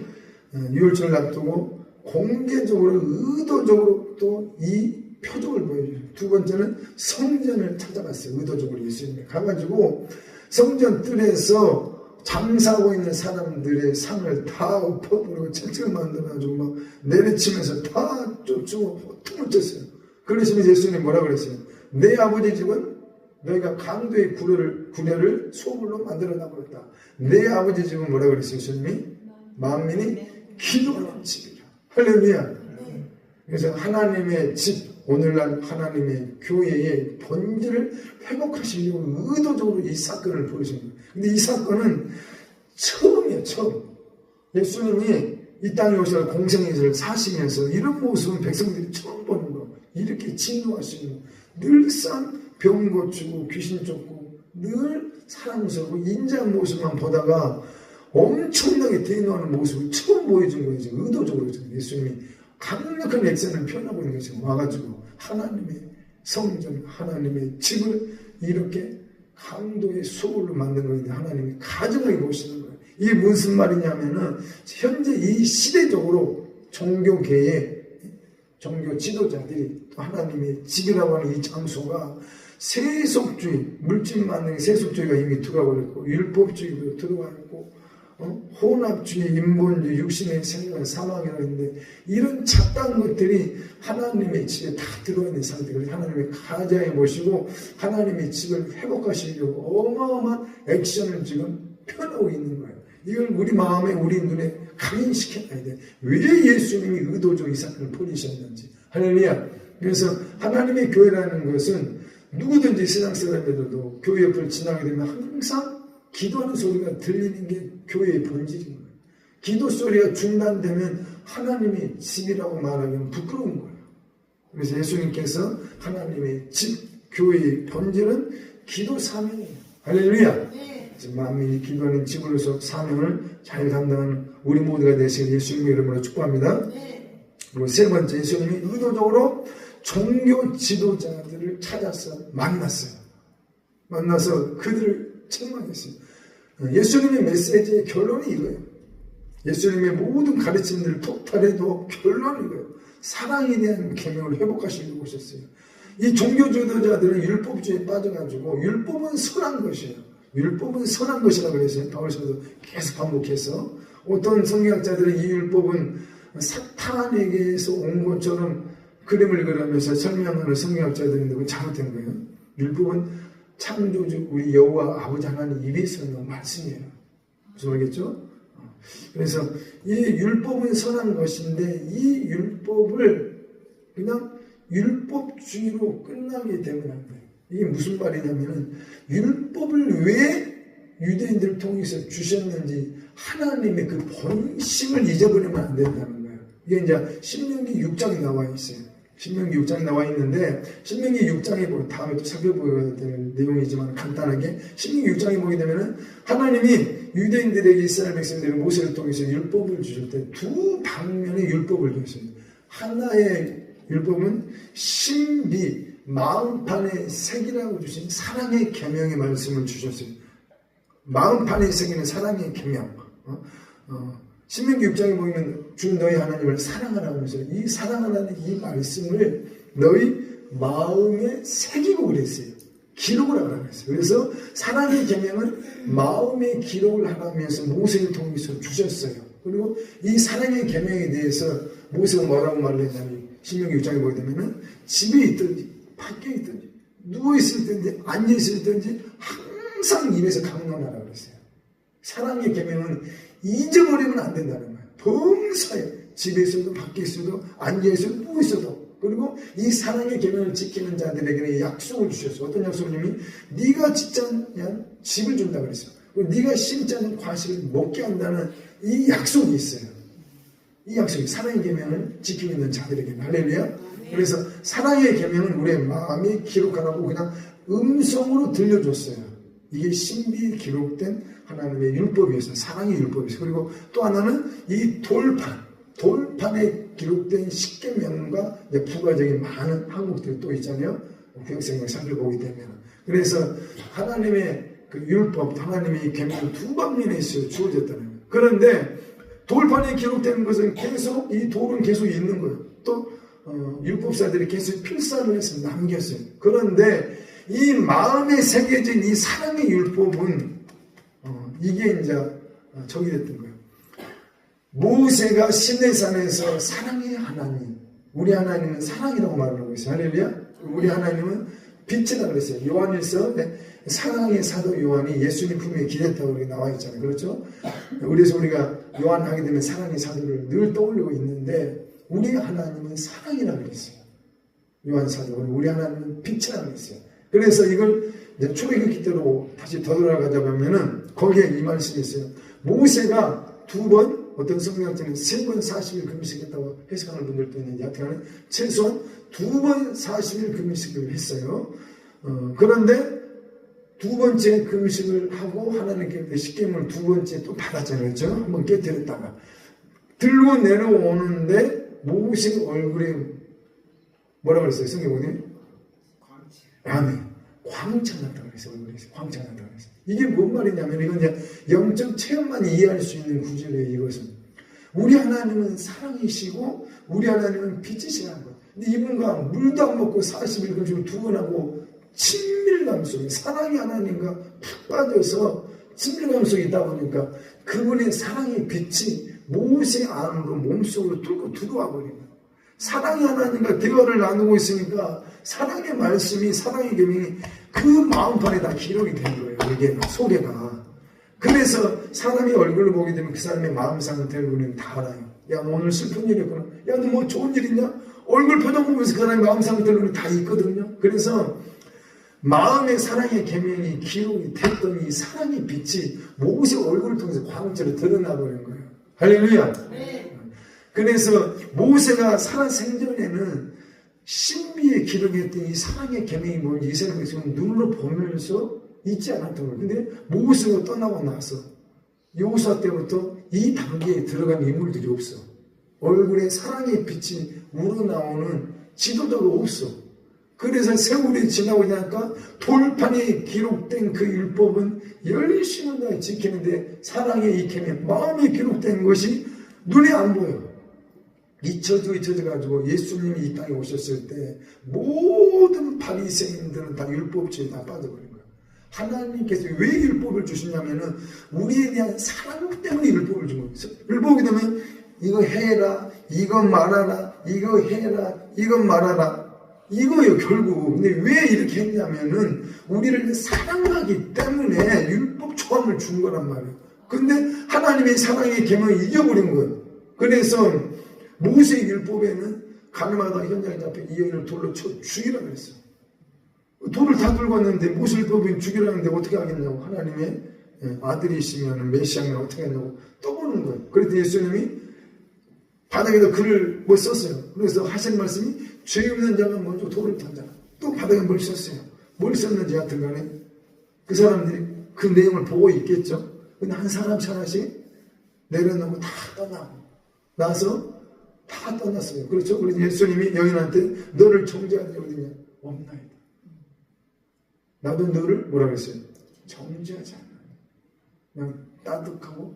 유월절을 앞두고 공개적으로 의도적으로 또 이 표적을 보여줘요. 두 번째는 성전을 찾아갔어요. 의도적으로 예수님이 가가지고 성전 뜰에서 장사하고 있는 사람들의 상을 다 엎어버리고 채찍을 만들어가지고 막 내리치면서 다 쫓고 tum을 쳤어요. 그러시면서 예수님 뭐라 그랬어요? 내 아버지 집은 너희가 강도의 구려를 소굴로 만들어 놔버렸다. 내 아버지 집은 뭐라 그랬어요? 예수님이 만민이 기도하는 집이라. 할렐루야. 그래서 하나님의 집, 오늘날 하나님의 교회의 본질을 회복하시려고 의도적으로 이 사건을 보여준 거예요. 근데 이 사건은 처음이에요. 처음. 예수님이 이 땅에 오셔서 공생애를 사시면서 이런 모습은 백성들이 처음 보는 거. 이렇게 진노할 수 있는 거. 늘상 병 고치고 귀신 쫓고 늘 사랑스럽고 인자한 모습만 보다가 엄청나게 대노하는 모습을 처음 보여준 거예요. 의도적으로 예수님이 강력한 액션을 표현하고 있는 거죠. 와가지고 하나님의 성전, 하나님의 집을 이렇게 강도의 소굴로 만든 거인데 하나님이 가정을 보시는 거예요. 이게 무슨 말이냐면은 현재 이 시대적으로 종교계의 종교 지도자들이 하나님의 집이라고 하는 이 장소가 세속주의, 물질 만능의 세속주의가 이미 들어가 버렸고 율법주의도 들어가 있고 혼합주의, 인본주의, 육신의 생명, 사망이라고 했는데 이런 착한 것들이 하나님의 집에 다 들어있는 상태를 하나님의 가자에 모시고 하나님의 집을 회복하시려고 어마어마한 액션을 지금 펴놓고 있는 거예요. 이걸 우리 마음에 우리 눈에 각인시켜놔야 돼. 왜 예수님이 의도적으로 이 사건을 벌이셨는지. 할렐루야. 그래서 하나님의 교회라는 것은 누구든지 세상 사람들도 교회 옆을 지나게 되면 항상 기도하는 소리가 들리는 게 교회의 본질인 거예요. 기도 소리가 중단되면 하나님의 집이라고 말하면 부끄러운 거예요. 그래서 예수님께서 하나님의 집, 교회의 본질은 기도 사명이에요. 할렐루야. 만민이 기도하는 집으로서 사명을 잘 감당하는 우리 모두가 되시길 예수님의 이름으로 축복합니다. 그리고 세 번째, 예수님이 의도적으로 종교 지도자들을 찾아서 만났어요. 만나서 그들을 책망했어요. 예수님의 메시지의 결론이 이거예요. 예수님의 모든 가르침들을 토탈해도 결론이 이거예요. 사랑에 대한 계명을 회복하시려고 오셨어요. 이 종교 지도자들은 율법주의에 빠져가지고 율법은 선한 것이에요. 율법은 선한 것이라고 그랬어요. 바울서도 계속 반복해서 어떤 성경학자들은 이 율법은 사탄에게서 온 것처럼 그림을 그리면서 설명하는 성경학자들인데 그건 잘못된 거예요. 율법은 창조주 우리 여호와 아버지 하나님 입에서 나온 말씀이에요. 무슨 말이겠죠? 그래서 이 율법은 선한 것인데 이 율법을 그냥 율법주의로 끝나게 되면 안 돼요. 이게 무슨 말이냐면 율법을 왜 유대인들을 통해서 주셨는지 하나님의 그 본심을 잊어버리면 안 된다는 거예요. 이게 이제 신명기 6장에 나와 있어요. 신명기 6장에 나와 있는데 신명기 6장에 보면 다음에 또 살펴보아야 될 내용이지만 간단하게 신명기 6장에 보게 되면은 하나님이 유대인들에게 이스라엘 백성들에게 모세를 통해서 율법을 주실 때 두 방면의 율법을 주셨습니다. 하나의 율법은 신비 마음판에 새기라고 주신 사랑의 계명의 말씀을 주셨어요. 마음판에 새기는 사랑의 계명. 신명기 6장에 보면 주 너희 하나님을 사랑하라고 하면서 이 사랑하라는 이 말씀을 너희 마음에 새기고 그랬어요. 기록을 하라고 했어요. 그래서 사랑의 계명은 마음에 기록을 하라면서 모세를 통해서 주셨어요. 그리고 이 사랑의 계명에 대해서 모세가 뭐라고 말을 했냐면 신명기 6장에 보게 되면은 집에 있든지 밖에 있든지 누워있을 때든지 앉아있을 때든지 항상 입에서 강론하라고 그랬어요. 사랑의 계명은 잊어버리면 안 된다는 거예요. 범사에 집에 있어도 밖에 있어도 앉아있어도 누워있어도. 그리고 이 사랑의 계명을 지키는 자들에게는 약속을 주셨어요. 어떤 약속이냐면 네가 짓지 않으면 집을 준다 그랬어요. 그리고 네가 심지 않은 과실을 먹게 한다는 이 약속이 있어요. 이 약속이 사랑의 계명을 지키고 있는 자들에게 할렐루야. 그래서 사랑의 계명은 우리의 마음에 기록하라고 그냥 음성으로 들려줬어요. 이게 신비에 기록된 하나님의 율법이었어요. 사랑의 율법이었어요. 그리고 또 하나는 이 돌판에 기록된 십계명과 부가적인 많은 항목들이 또 있잖아요. 구약성경을 살펴보게 되면. 그래서 하나님의 그 율법, 하나님의 계명은 두 방면에 있어요. 주어졌다는 거예요. 그런데 돌판에 기록된 것은 계속 이 돌은 계속 있는 거예요. 또 율법사들이 계속 필사를 해서 남겼어요. 그런데 이 마음에 새겨진 이 사랑의 율법은 이게 이제 적이 됐던 거예요. 모세가 시내산에서 사랑의 하나님, 우리 하나님은 사랑이라고 말하고 있어요. 할렐루야. 우리 하나님은 빛이라고 그랬어요. 요한일서 사랑의 사도 요한이 예수님 품에 기댔다고 그렇게 나와 있잖아요. 그렇죠? 그래서 우리가 요한 하게 되면 사랑의 사도를 늘 떠올리고 있는데 우리 하나님은 사랑이라고 그랬어요. 요한 사도는 우리 하나님은 빛이라고 그랬어요. 그래서 이걸 이제 출애굽기 때로 다시 되돌아가자 보면은 거기에 이 말씀이 있어요. 모세가 두 번, 어떤 성경학자는 3번 40일 금식했다고 해석하는 분들도 있는데 하여튼 최소한 2번 40일 금식을 했어요. 그런데 두 번째 금식을 하고 하나님께 십계명을 두 번째 또 받았잖아요. 그렇죠? 한번 깨뜨렸다가 들고 내려오는데 모세 얼굴에 뭐라고 그랬어요? 성경 보니? 아멘. 광채 났다고 그랬어요. 얼굴에 광채 났다고 그랬어요. 이게 뭔 말이냐면 이건 이제 영적 체험만 이해할 수 있는 구절이에요. 이것은 우리 하나님은 사랑이시고 우리 하나님은 빛이시라는 것. 근데 이분과 물도 안 먹고 40일 금식을 두 번 하고 친밀감 속에 사랑의 하나님과 푹 빠져서 친밀감 속에 있다 보니까 그분의 사랑의 빛이 모세 안으로 몸속으로 뚫고 들어와 버린 거예요. 사랑의 하나님과 대화를 나누고 있으니까 사랑의 말씀이 사랑의 계명이 그 마음판에 다 기록이 된 거예요. 이게 소개가. 그래서 사람의 얼굴을 보게 되면 그 사람의 마음 상태를 우리는 다 알아요. 야, 너 오늘 슬픈 일이었구나. 야, 너 뭐 좋은 일 있냐? 얼굴 표정 보면서 그 사람의 마음 상태를 우리는 다 있거든요. 그래서 마음의 사랑의 계명이 기록이 됐던 이 사랑의 빛이 모세 얼굴을 통해서 광채로 드러나 버린 거예요. 할렐루야. 네. 그래서 모세가 살아 생전에는 신비에 기록했던 이 사랑의 계명이 뭔지 이스라엘 백성은 눈으로 보면서 잊지 않았던 거예요. 근데 모세가 떠나고 나서 여호수아 때부터 이 단계에 들어간 인물들이 없어. 얼굴에 사랑의 빛이 우러나오는 지도자가 없어. 그래서 세월이 지나고 나니까 돌판에 기록된 그 율법은 열심히 다 지키는데 사랑의 이 계명, 마음에 기록된 것이 눈에 안 보여. 잊혀져 가지고 예수님이 이 땅에 오셨을 때 모든 바리새인들은 다 율법주의에 다 빠져버린 거예요. 하나님께서 왜 율법을 주시냐면은 우리에 대한 사랑 때문에 율법을 준 거예요. 율법이 되면 이거 해라, 이거 말하라, 이거 해라, 이거 말하라. 이거예요, 결국. 근데 왜 이렇게 했냐면은 우리를 사랑하기 때문에 율법 초함을 준 거란 말이에요. 근데 하나님의 사랑의 계명을 잊어버린 거예요. 그래서 모세의 율법에는 가늠하다 현장에 잡혀 이 여인을 돌로 쳐 죽이라고 했어요. 돌을 다 들고 왔는데 모세 율법에 죽이라는데 어떻게 하겠냐고. 하나님의 아들이시면 메시아면 어떻게 하냐고 떠보는 거예요. 그래서 예수님이 바닥에다 글을 뭐 썼어요. 그래서 하신 말씀이 죄 없는 자가 먼저 돌을 던져라. 또 바닥에 뭘 썼어요. 뭘 썼는지 하여튼 간에 그 사람들이 그 내용을 보고 있겠죠. 근데 한 사람씩 하나씩 내려놓고 다 떠나고 나서 다 떠났어요. 그렇죠? 그래서 예수님이 여인한테 너를 정죄하는 자 어디냐? 없나이다. 나도 너를 뭐라 그랬어요? 정죄하지 않아. 그냥 따뜻하고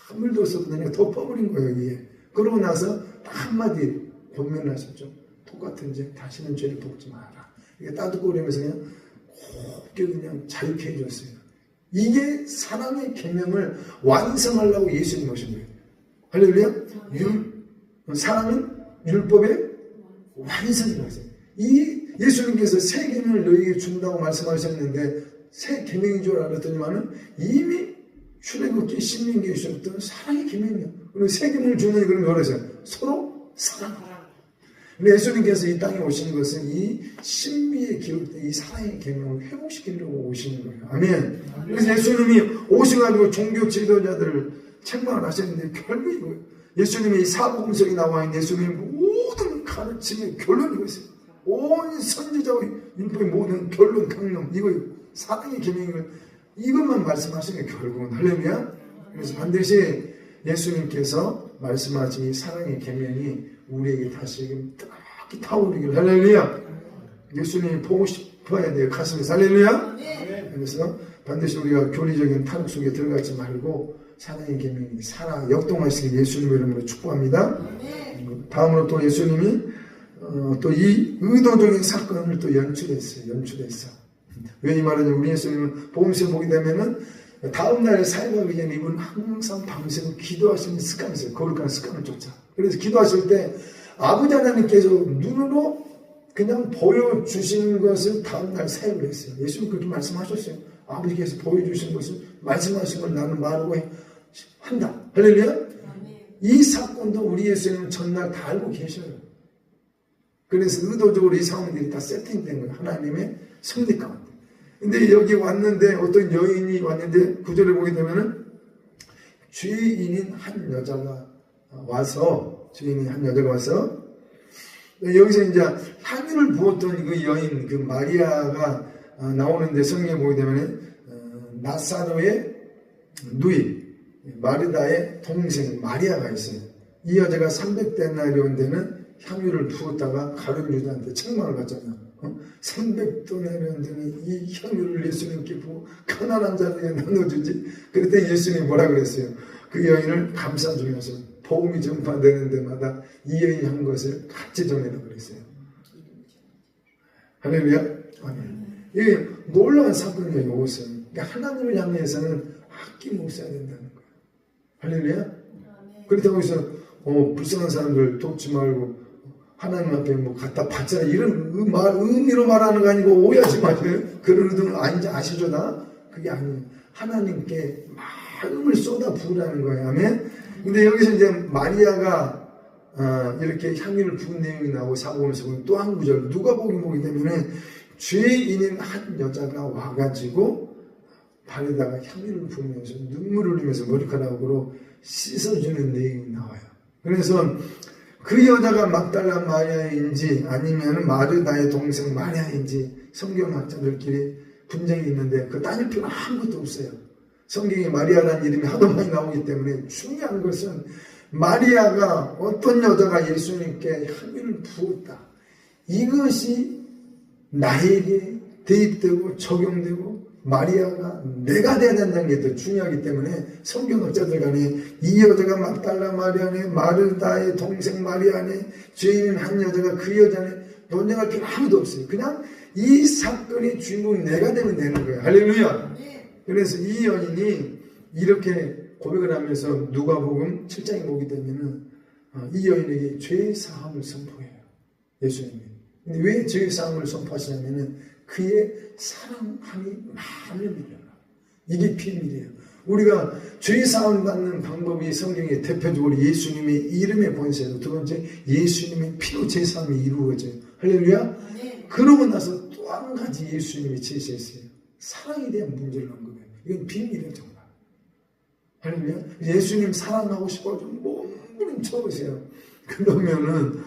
아무도 없어도 그냥 덮어버린 거예요. 여기에. 그러고 나서 한마디 권면을 하셨죠. 똑같은 죄 다시는 죄를 돕지 마라. 이게 따뜻고 그러면서 그냥 곱게 그냥 자유케 해줬어요. 이게 사랑의 계명을 완성하려고 예수님 오신 거예요. 할렐루야. 사랑은 율법의 완성이라고 했어요. 이 예수님께서 새 계명을 너희에게 준다고 말씀하셨는데 새 계명인 줄 알았더니만은 이미 출애굽기 신명기에 주셨던 사랑의 계명이에요. 그리고 새 계명을 주는 그런 뭐라 했어요? 서로 사랑하라. 근데 예수님께서 이 땅에 오신 것은 이 신비에 기록된 이 사랑의 계명을 회복시키려고 오시는 거예요. 아멘. 그래서 예수님이 오셔가지고 종교 지도자들을 책망을 하셨는데 결국 이거예요. 예수님의 이 사복음서에 나와 있는 예수님의 모든 가르침의 결론이 이거였어요. 온 선지자와 율법의 모든 결론 강론 이거예요. 사랑의 계명을 이것만 말씀하시는 게 결국은 할렐루야. 그래서 반드시 예수님께서 말씀하신 이 사랑의 계명이 우리에게 다시 뜨겁게 타오르길 할렐루야. 예수님이 보고 싶어야 돼요. 가슴에서 할렐루야. 그래서 반드시 우리가 교리적인 탈옥 속에 들어가지 말고 사랑의 계명이 살아 역동하시길 예수님의 이름으로 축복합니다. 다음으로 또 예수님이 또 이 의도적인 사건을 또 연출했어요. 왜 이 말이냐면 우리 예수님은 복음서를 보게 되면은 다음날에 사역하기 전에 이분은 항상 밤새고 기도하시는 습관이 있어요. 거룩한 습관을 쫓아. 그래서 기도하실 때 아버지 하나님께서 눈으로 그냥 보여주신 것을 다음날 사역을 했어요. 예수님 그렇게 말씀하셨어요. 아버지께서 보여주신 것을 말씀하신 걸 나는 말하고 한다. 할렐루야. 이 사건도 우리 예수님은 전날 다 알고 계셔요. 그래서 의도적으로 이 상황들이 다 세팅된 거예요. 하나님의 섭리 가운데. 근데 여기 왔는데 어떤 여인이 왔는데 구절을 보게 되면은 죄인인 한 여자가 와서 여기서 이제 향유를 부었던 그 여인 그 마리아가 나오는데 성경에 보게 되면은 나사로의 누이 마르다의 동생 마리아가 있어요. 이 여자가 300데나리온 향유를 부었다가 가룟 유다한테 책망을 받잖아요. 300데나리온 이 향유를 예수님께 부어 가난한 자들에게 나눠주지. 그랬더니 예수님이 뭐라 그랬어요? 그 여인을 감싸주면서 복음이 전파되는 데마다 이 여인이 한 것을 같이 전해라 그랬어요. 할렐루야. 아멘. 이게 놀라운 사건이에요. 이것은. 그러니까 하나님을 향해서는 아낌없이 써야 된다는 거예요. 할렐루야. 그렇다고 해서 불쌍한 사람들 돕지 말고 하나님 앞에 뭐 갖다 바쳐라 이런 의미로 말하는 거 아니고 오해하지 마세요. 그런 의도는 아닌지 아시죠? 다 그게 아니에요. 하나님께 마음을 쏟아 부으라는 거예요. 아멘. 근데 여기서 이제 마리아가 이렇게 향유를 부은 내용이 나오고 사복음에서 보면 또 한 구절 누가복음 보게 되면은 죄인인 한 여자가 와가지고 발에다가 향유를 부으면서 눈물을 흘리면서 머리카락으로 씻어주는 내용이 나와요. 그래서 그 여자가 막달라 마리아인지 아니면 마르다의 동생 마리아인지 성경학자들끼리 분쟁이 있는데 그 따질 필요는 아무것도 없어요. 성경에 마리아라는 이름이 하도 많이 나오기 때문에 중요한 것은 마리아가 어떤 여자가 예수님께 향유를 부었다. 이것이 나에게 대입되고 적용되고 마리아가 내가 돼야 된다는 게 더 중요하기 때문에 성경학자들 간에 이 여자가 막달라 마리아네 마르다의 동생 마리아네 죄인인 한 여자가 그 여자네 논쟁할 필요 아무도 없어요. 그냥 이 사건의 주인공이 내가 되면 되는 거예요. 할렐루야. 그래서 이 여인이 이렇게 고백을 하면서 누가복음 7장에 보게 되면은 이 여인에게 죄 사함을 선포해요. 예수님이. 근데 왜 죄 사함을 선포하시냐면은 그의 사랑함이 많음이라. 이게 비밀이에요. 우리가 죄 사함 받는 방법이 성경에 대표적으로 예수님의 이름의 본세로 두 번째 예수님의 피로 죄 사함이 이루어져요. 할렐루야. 그러고 나서 또 한 가지 예수님이 제시했어요. 사랑에 대한 문제를 한 거예요. 이건 비밀이에요, 정말. 할렐루야. 예수님 사랑하고 싶어가지고 몸부림쳐보세요. 그러면은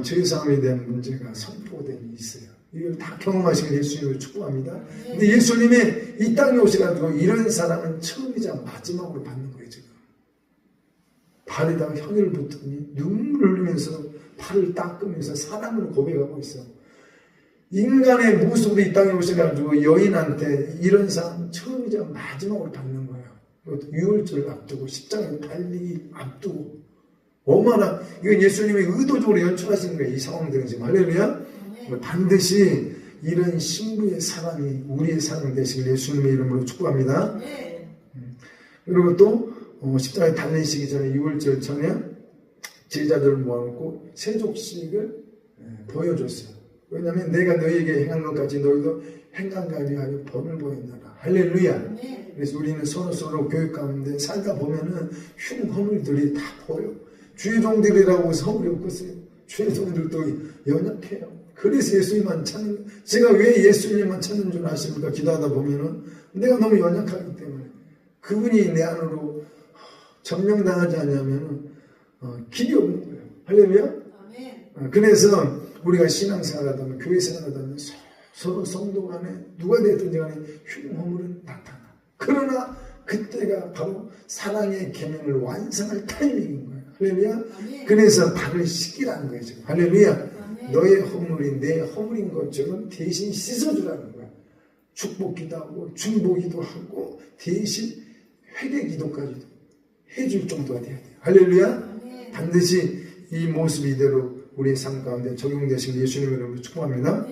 죄사함에 대한 문제가 선포됨이 있어요. 이걸 다 경험하신 예수님을 축복합니다. 근데 예수님이 이 땅에 오셔가지고 이런 사람은 처음이자 마지막으로 받는 거예요. 지금 발에다가 혀를 붓더니 눈물을 흘리면서 발을 닦으면서 사랑으로 고백하고 있어. 인간의 모습으로 이 땅에 오셔가지고 여인한테 이런 사람 처음이자 마지막으로 받는 거예요. 유월절 앞두고 십자가에 달리기 앞두고 얼마나 이건 예수님이 의도적으로 연출하시는 거예요. 이 상황들은 지금 할렐루야. 반드시 이런 신부의 사랑이 우리의 사랑 되시길 예수님의 이름으로 축복합니다. 그리고 또 십자가에 달리시기 전에 유월절 전에 제자들을 모아놓고 세족식을 보여줬어요. 왜냐하면 내가 너희에게 행한 것까지 너희도 행한가리 하여 벌을 보인다라. 할렐루야. 그래서 우리는 서로 교육 가운데 살다 보면은 흉허물들이 다 보여. 주의 종들이라고 서울이 없겠어요. 주의 종들도 연약해요. 그래서 예수님만 찾는, 제가 왜 예수님만 찾는 줄 아십니까? 기도하다 보면은 내가 너무 연약하기 때문에 그분이 내 안으로 점령당하지 않냐면은 길이 없는 거예요. 할렐루야. 그래서 우리가 신앙생활하다 보면 교회 생활하다 보면 서로 성도 간에 누가 되든지 간에 흉허물은 나타나. 그러나 그때가 바로 사랑의 계명을 완성할 타이밍인 거예요. 할렐루야. 그래서 발을 씻기라는 거예요. 지금. 할렐루야. 너의 허물이 내 허물인 것처럼 대신 씻어주라는 거야. 축복기도 하고 중보기도 하고 대신 회개기도까지도 해줄 정도가 돼야 돼요. 할렐루야. 반드시 이 모습 이대로 우리의 삶 가운데 적용되신 예수님의 이름으로 축복합니다.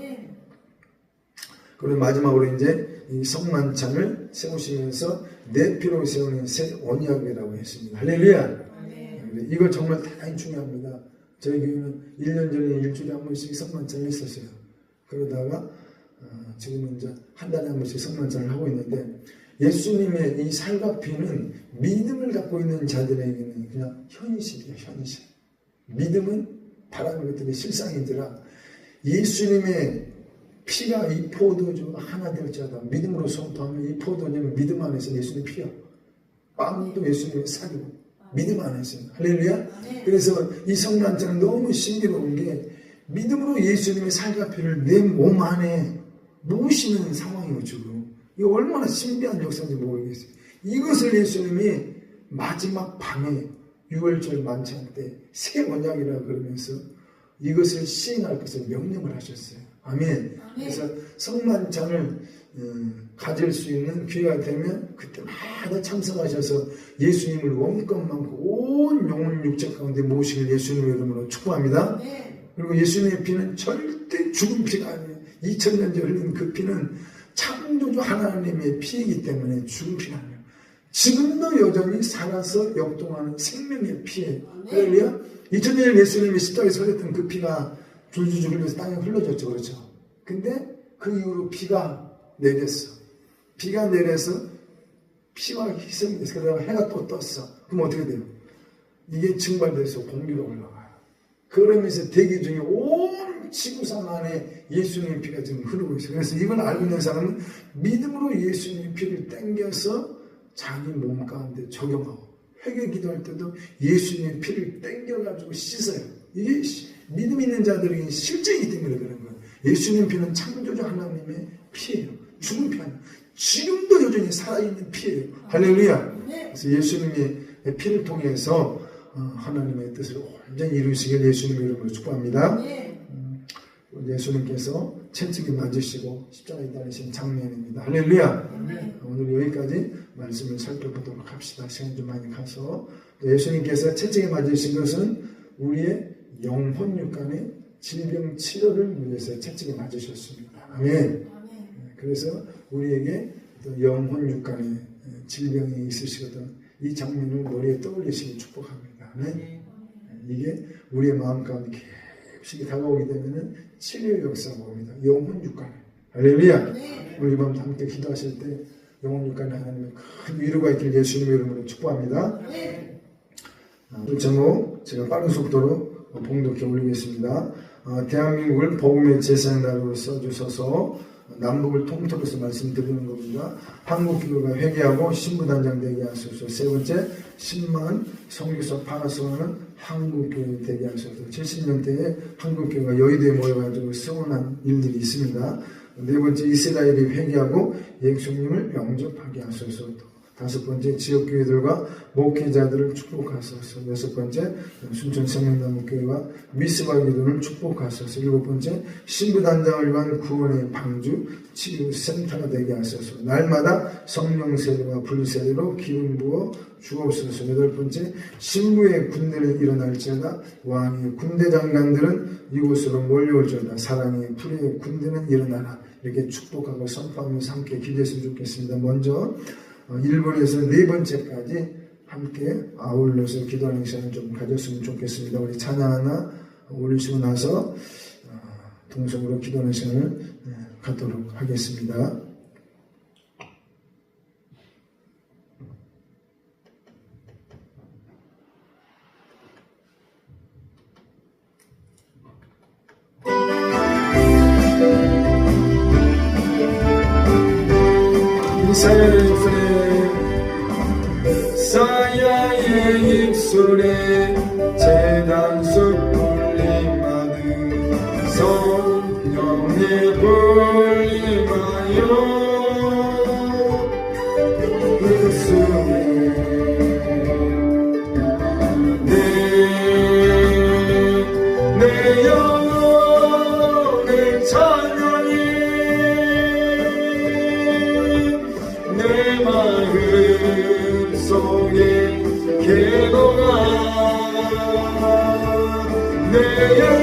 그리고 마지막으로 이제 이 성만찬을 세우시면서 내 피로 세우는 새 언약이라고 했습니다. 할렐루야. 이거 정말 대단히 중요합니다. 저희 교회는 1년 전에 일주일에 한 번씩 성만찬을 했었어요. 그러다가 지금은 이제 한 달에 한 번씩 성만찬을 하고 있는데 예수님의 이 살과 피는 믿음을 갖고 있는 자들에게는 그냥 현실이에요. 현실. 믿음은 바라는 것들이 실상인지라 예수님의 피가 이 포도주 하나 될지라도 믿음으로 선포하면 이 포도주는 믿음 안에서 예수님의 피야. 빵도 예수님의 살이고 믿음 안에서. 할렐루야. 그래서 이 성만찬은 너무 신비로운 게 믿음으로 예수님의 살과 피를 내 몸 안에 모으시는 상황이에요. 지금 이거 얼마나 신비한 역사인지 모르겠어요. 이것을 예수님이 마지막 밤에 유월절 만찬 때 새 언약이라 그러면서 이것을 시행할 것을 명령을 하셨어요. 아멘. 그래서 성만찬을 가질 수 있는 기회가 되면 그때마다 참석하셔서 예수님을 원것 많고 온 영혼 육체 가운데 모시길 예수님의 이름으로 축복합니다. 그리고 예수님의 피는 절대 죽은 피가 아니에요. 2000년 전에 흘린 그 피는 창조주 하나님의 피이기 때문에 죽은 피가 아니에요. 지금도 여전히 살아서 역동하는 생명의 피예요. 할렐루야. 2000년 전에 예수님이 십자가에 설렸던 그 피가 줄줄줄 흘려서 땅에 흘러졌죠. 그렇죠. 근데 그 이후로 비가 내렸어. 비가 내려서 피와 희생이 됐어. 그러다가 해가 또 떴어. 그럼 어떻게 돼요? 이게 증발돼서 공기로 올라가요. 그러면서 대기 중에 온 지구상 안에 예수님의 피가 지금 흐르고 있어요. 그래서 이걸 알고 있는 사람은 믿음으로 예수님의 피를 땡겨서 자기 몸 가운데 적용하고 회개 기도할 때도 예수님의 피를 땡겨가지고 씻어요. 이게 믿음 있는 자들에게 실제이기 때문에 그런 거예요. 예수님 피는 창조주 하나님의 피예요. 죽은 피 아니에요. 지금도 여전히 살아있는 피예요. 할렐루야. 그래서 예수님의 피를 통해서 하나님의 뜻을 완전히 이루시길 예수님의 이름으로 축복합니다. 예수님께서 채찍이 맞으시고 십자가에 달리신 장면입니다. 할렐루야. 오늘 여기까지 말씀을 살펴보도록 합시다. 시간 좀 많이 가서 예수님께서 채찍에 맞으신 것은 우리의 영혼 육간의 질병 치료를 위해서 채찍에 맞으셨습니다. 아멘. 그래서 우리에게 영혼 육간의 질병이 있으시거든 이 장면을 머리에 떠올리시기 축복합니다. 아멘. 이게 우리의 마음 가운데 깊이 다가오게 되면 치료의 역사가 옵니다. 영혼 육간에. 할렐루야. 우리 밤 함께 기도하실 때 영혼 육간에 하나님의 큰 위로가 있길 예수님의 이름으로 축복합니다. 제목 제가 빠른 속도로 봉독해 올리겠습니다. 대한민국을 복음의 제사장으로 써주셔서 남북을 통틀어서 말씀드리는 겁니다. 한국교회가 회개하고 신부단장 되게 하소서. 세 번째, 10만 성교사 파송하는 한국교회 되게 하소서. 70년대에 한국교회가 여의도에 모여가지고 서운한 일들이 있습니다. 네 번째, 이스라엘이 회개하고 예수님을 영접하게 하소서. 다섯 번째, 지역교회들과 목회자들을 축복하소서. 여섯 번째, 순천 생명나무교회와 미스바 기도를 축복하소서. 일곱 번째, 신부단장을 위한 구원의 방주 치유센터가 되게 하소서. 날마다 성령 세례와 불세례로 기름 부어 주옵소서. 여덟 번째, 신부의 군대는 일어날지어다 왕의 군대 장관들은 이곳으로 몰려올지어다 사랑의 불의 군대는 일어나라. 이렇게 축복하고 선포하면서 함께 기도했으면 좋겠습니다. 먼저 1번에서 네 번째까지 함께 아울러서 기도하는 시간을 좀 가졌으면 좋겠습니다. 우리 찬양 하나 올리시고 나서 동성으로 기도하는 시간을 갖도록 하겠습니다. 사야의 입술에 재단수 불림하는 성령의 불림하여 입술에 내 영혼의 찬양이 내 마음 속에 기도가 내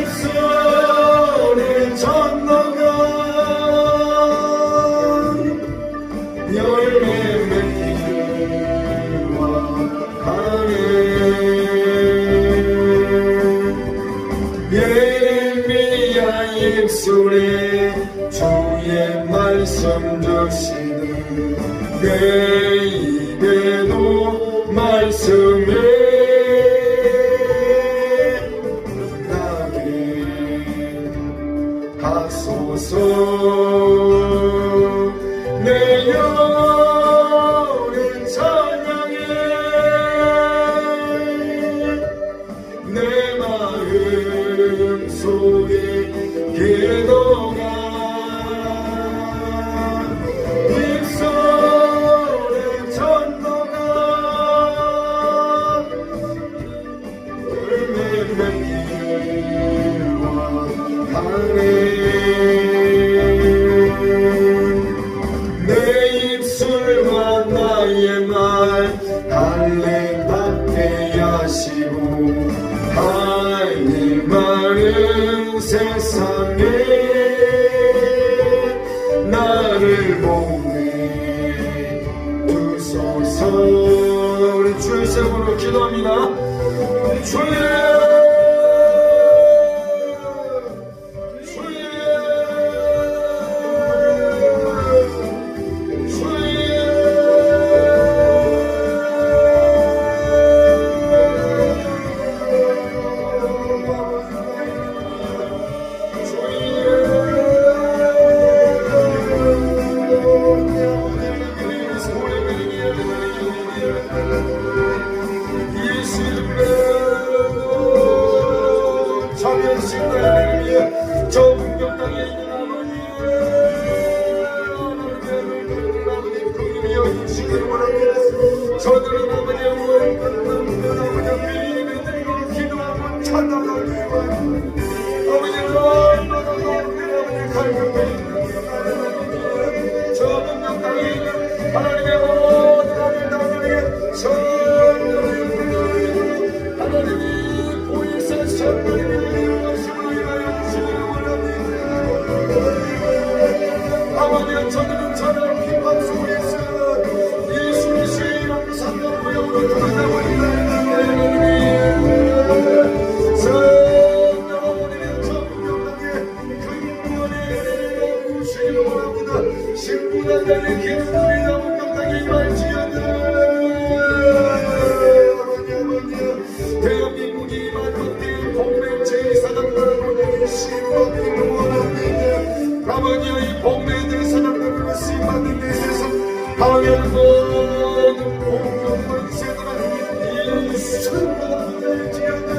입술에 전도가 열매 맺기와 하네. 예레미야 입술에 주의 말씀 주시는 내 입에도 말씀에 나게 하소서. 내 영혼의 찬양에 내 마음 속에 기도가 내 입술과 나의 말 할례 받게 하시고 하나님 많은 세상에 나를 보내 주소서. 우리 주의 이름으로 기도합니다. 주의 저들은 아버지 영원히 끝나는 아버지 믿음을 드리고 기도하고 찬양하기 원합니다. 아버지는 얼마나 높은 아버지 갈급해 저 분명 땅에 있는 하나님의 모든 아들 나라에 성령을 하나님이 보이사 성령을 이루어심을 위하여 주시기를 원합니다. 아버지는 저들은 저를 핍박 속에 있어 신부단장의 기도를 너무 격하게 임할지어다. 대한민국이 만국대 복맹 제4당과라고 신부를 원합니다. 아버지의 복맹들 예수님으로 부를지어다.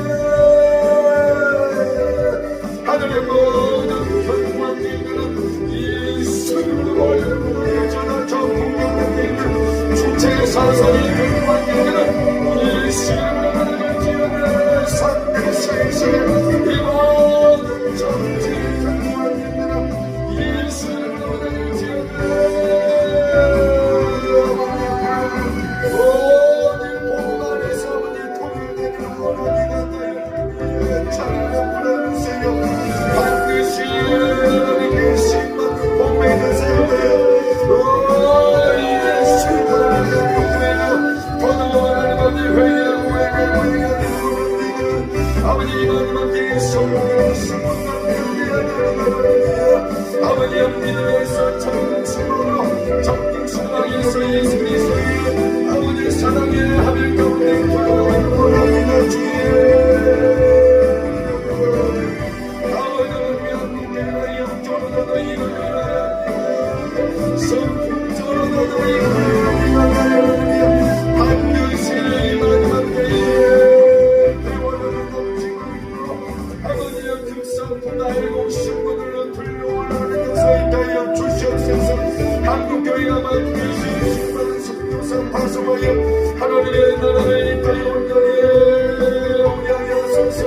하늘의 모든 견고한 일들은 예수님으로 부를지어다. 저 공격된 일들 주체의 사선이 견고한 일들은 예수님으로 부를지어다. 산대에서 이 모든 정체의 견고한 일들은 예수님으로 부를지어다. 아버지의 믿음에서 정신으로 정신방에서 예수 그리스도의 아버지의 사랑의 하늘 가운데 돌아가는 원합니다. 아버지는 명문계나 영적으로도 이루어야 성품적으로도 이루어야 반드시 마지막 때에 대원하는 넘치고 아버지의 급성품 알고 신분으로 불러오라는 역사에 주시옵소서. 한국교회가 만드신 신바른 성교사 파송하여 하나님의 나라를 이끌어 온전히 운영하소서.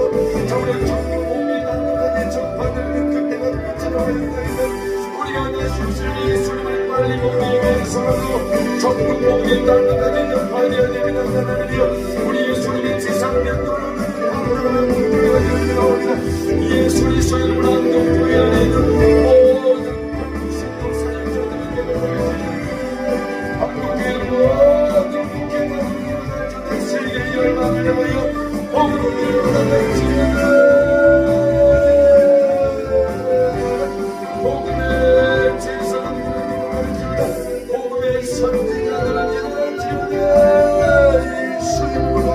정말 천국복이 나누다니 전파되는 그때가 끝이라고 우리가 내실 예수님을 빨리 보기 위해서라도 천국복이 나누다니 전파되어야 됩니다. 하나님이여 우리 예수님의 지상명도를 예수 그리스도의 이름으로 한국교회 안에 있는 모든 한국신도 사역자들에게 한국교회 모든 국회의원들 전 세계의 열망을 향하여 복음을 전하지어다. 복음의 제사장들을 전하지어다. 복음의 선지자들을 전하지어다. 예수님으로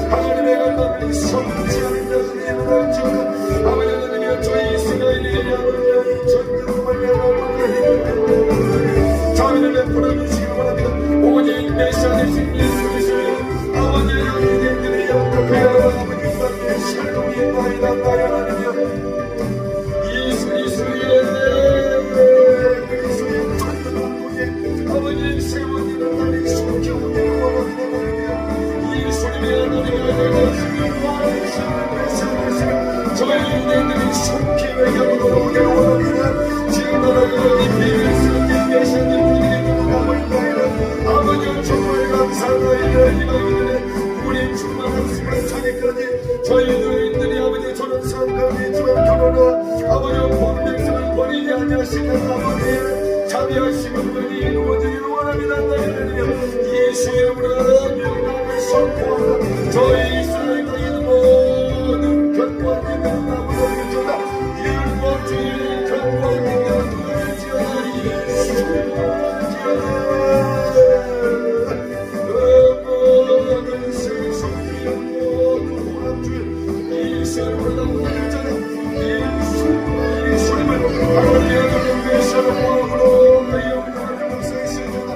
하나님의 갈망을 성취하는 자들이 일어날지어다. 아버지 하나님이여 저희 이스라엘의 아버지의 전경을 내가 자비를 베풀어 주시기 바랍니다. 오직 메시아의 예수 그리스도의 아버지의 영광들의 영광을 아버지 땅에 샬롬이 나이다 나야 하나님이여 예수 그리스도의 천국의 아버지의 세원이는 나를 속여오기를 원합니다. 예수님의 하나님의 저희 은혜들이 속히 외경으로 오기를 원합니다. 지금 나라의 비밀스럽게 계시는 분들이 누구나고 있나이다. 아버지 정말 감사하나이다. 이방인들의 우리 충만한 시간 차기까지 저희 노인들이 아버지 저런 상감이 주한 결혼과 아버지 본백성을 버리지 아니하시는 아버지 자비하시는 분이 이루어지기를 원합니다. 예수 이름으로 명령을 선포하라. 저희 이스라엘 땅에 있는 모든 견고한 믿음을 나무를 주다. 일본주의 견고한 믿음을 두드리지어다. 예수 모든 세속의 모든 호남주의 예수 이름으로 나무를 주다. 예수님을 하나님의 하나님 메시아로 모함으로 영원한 역사에 쓰여주다.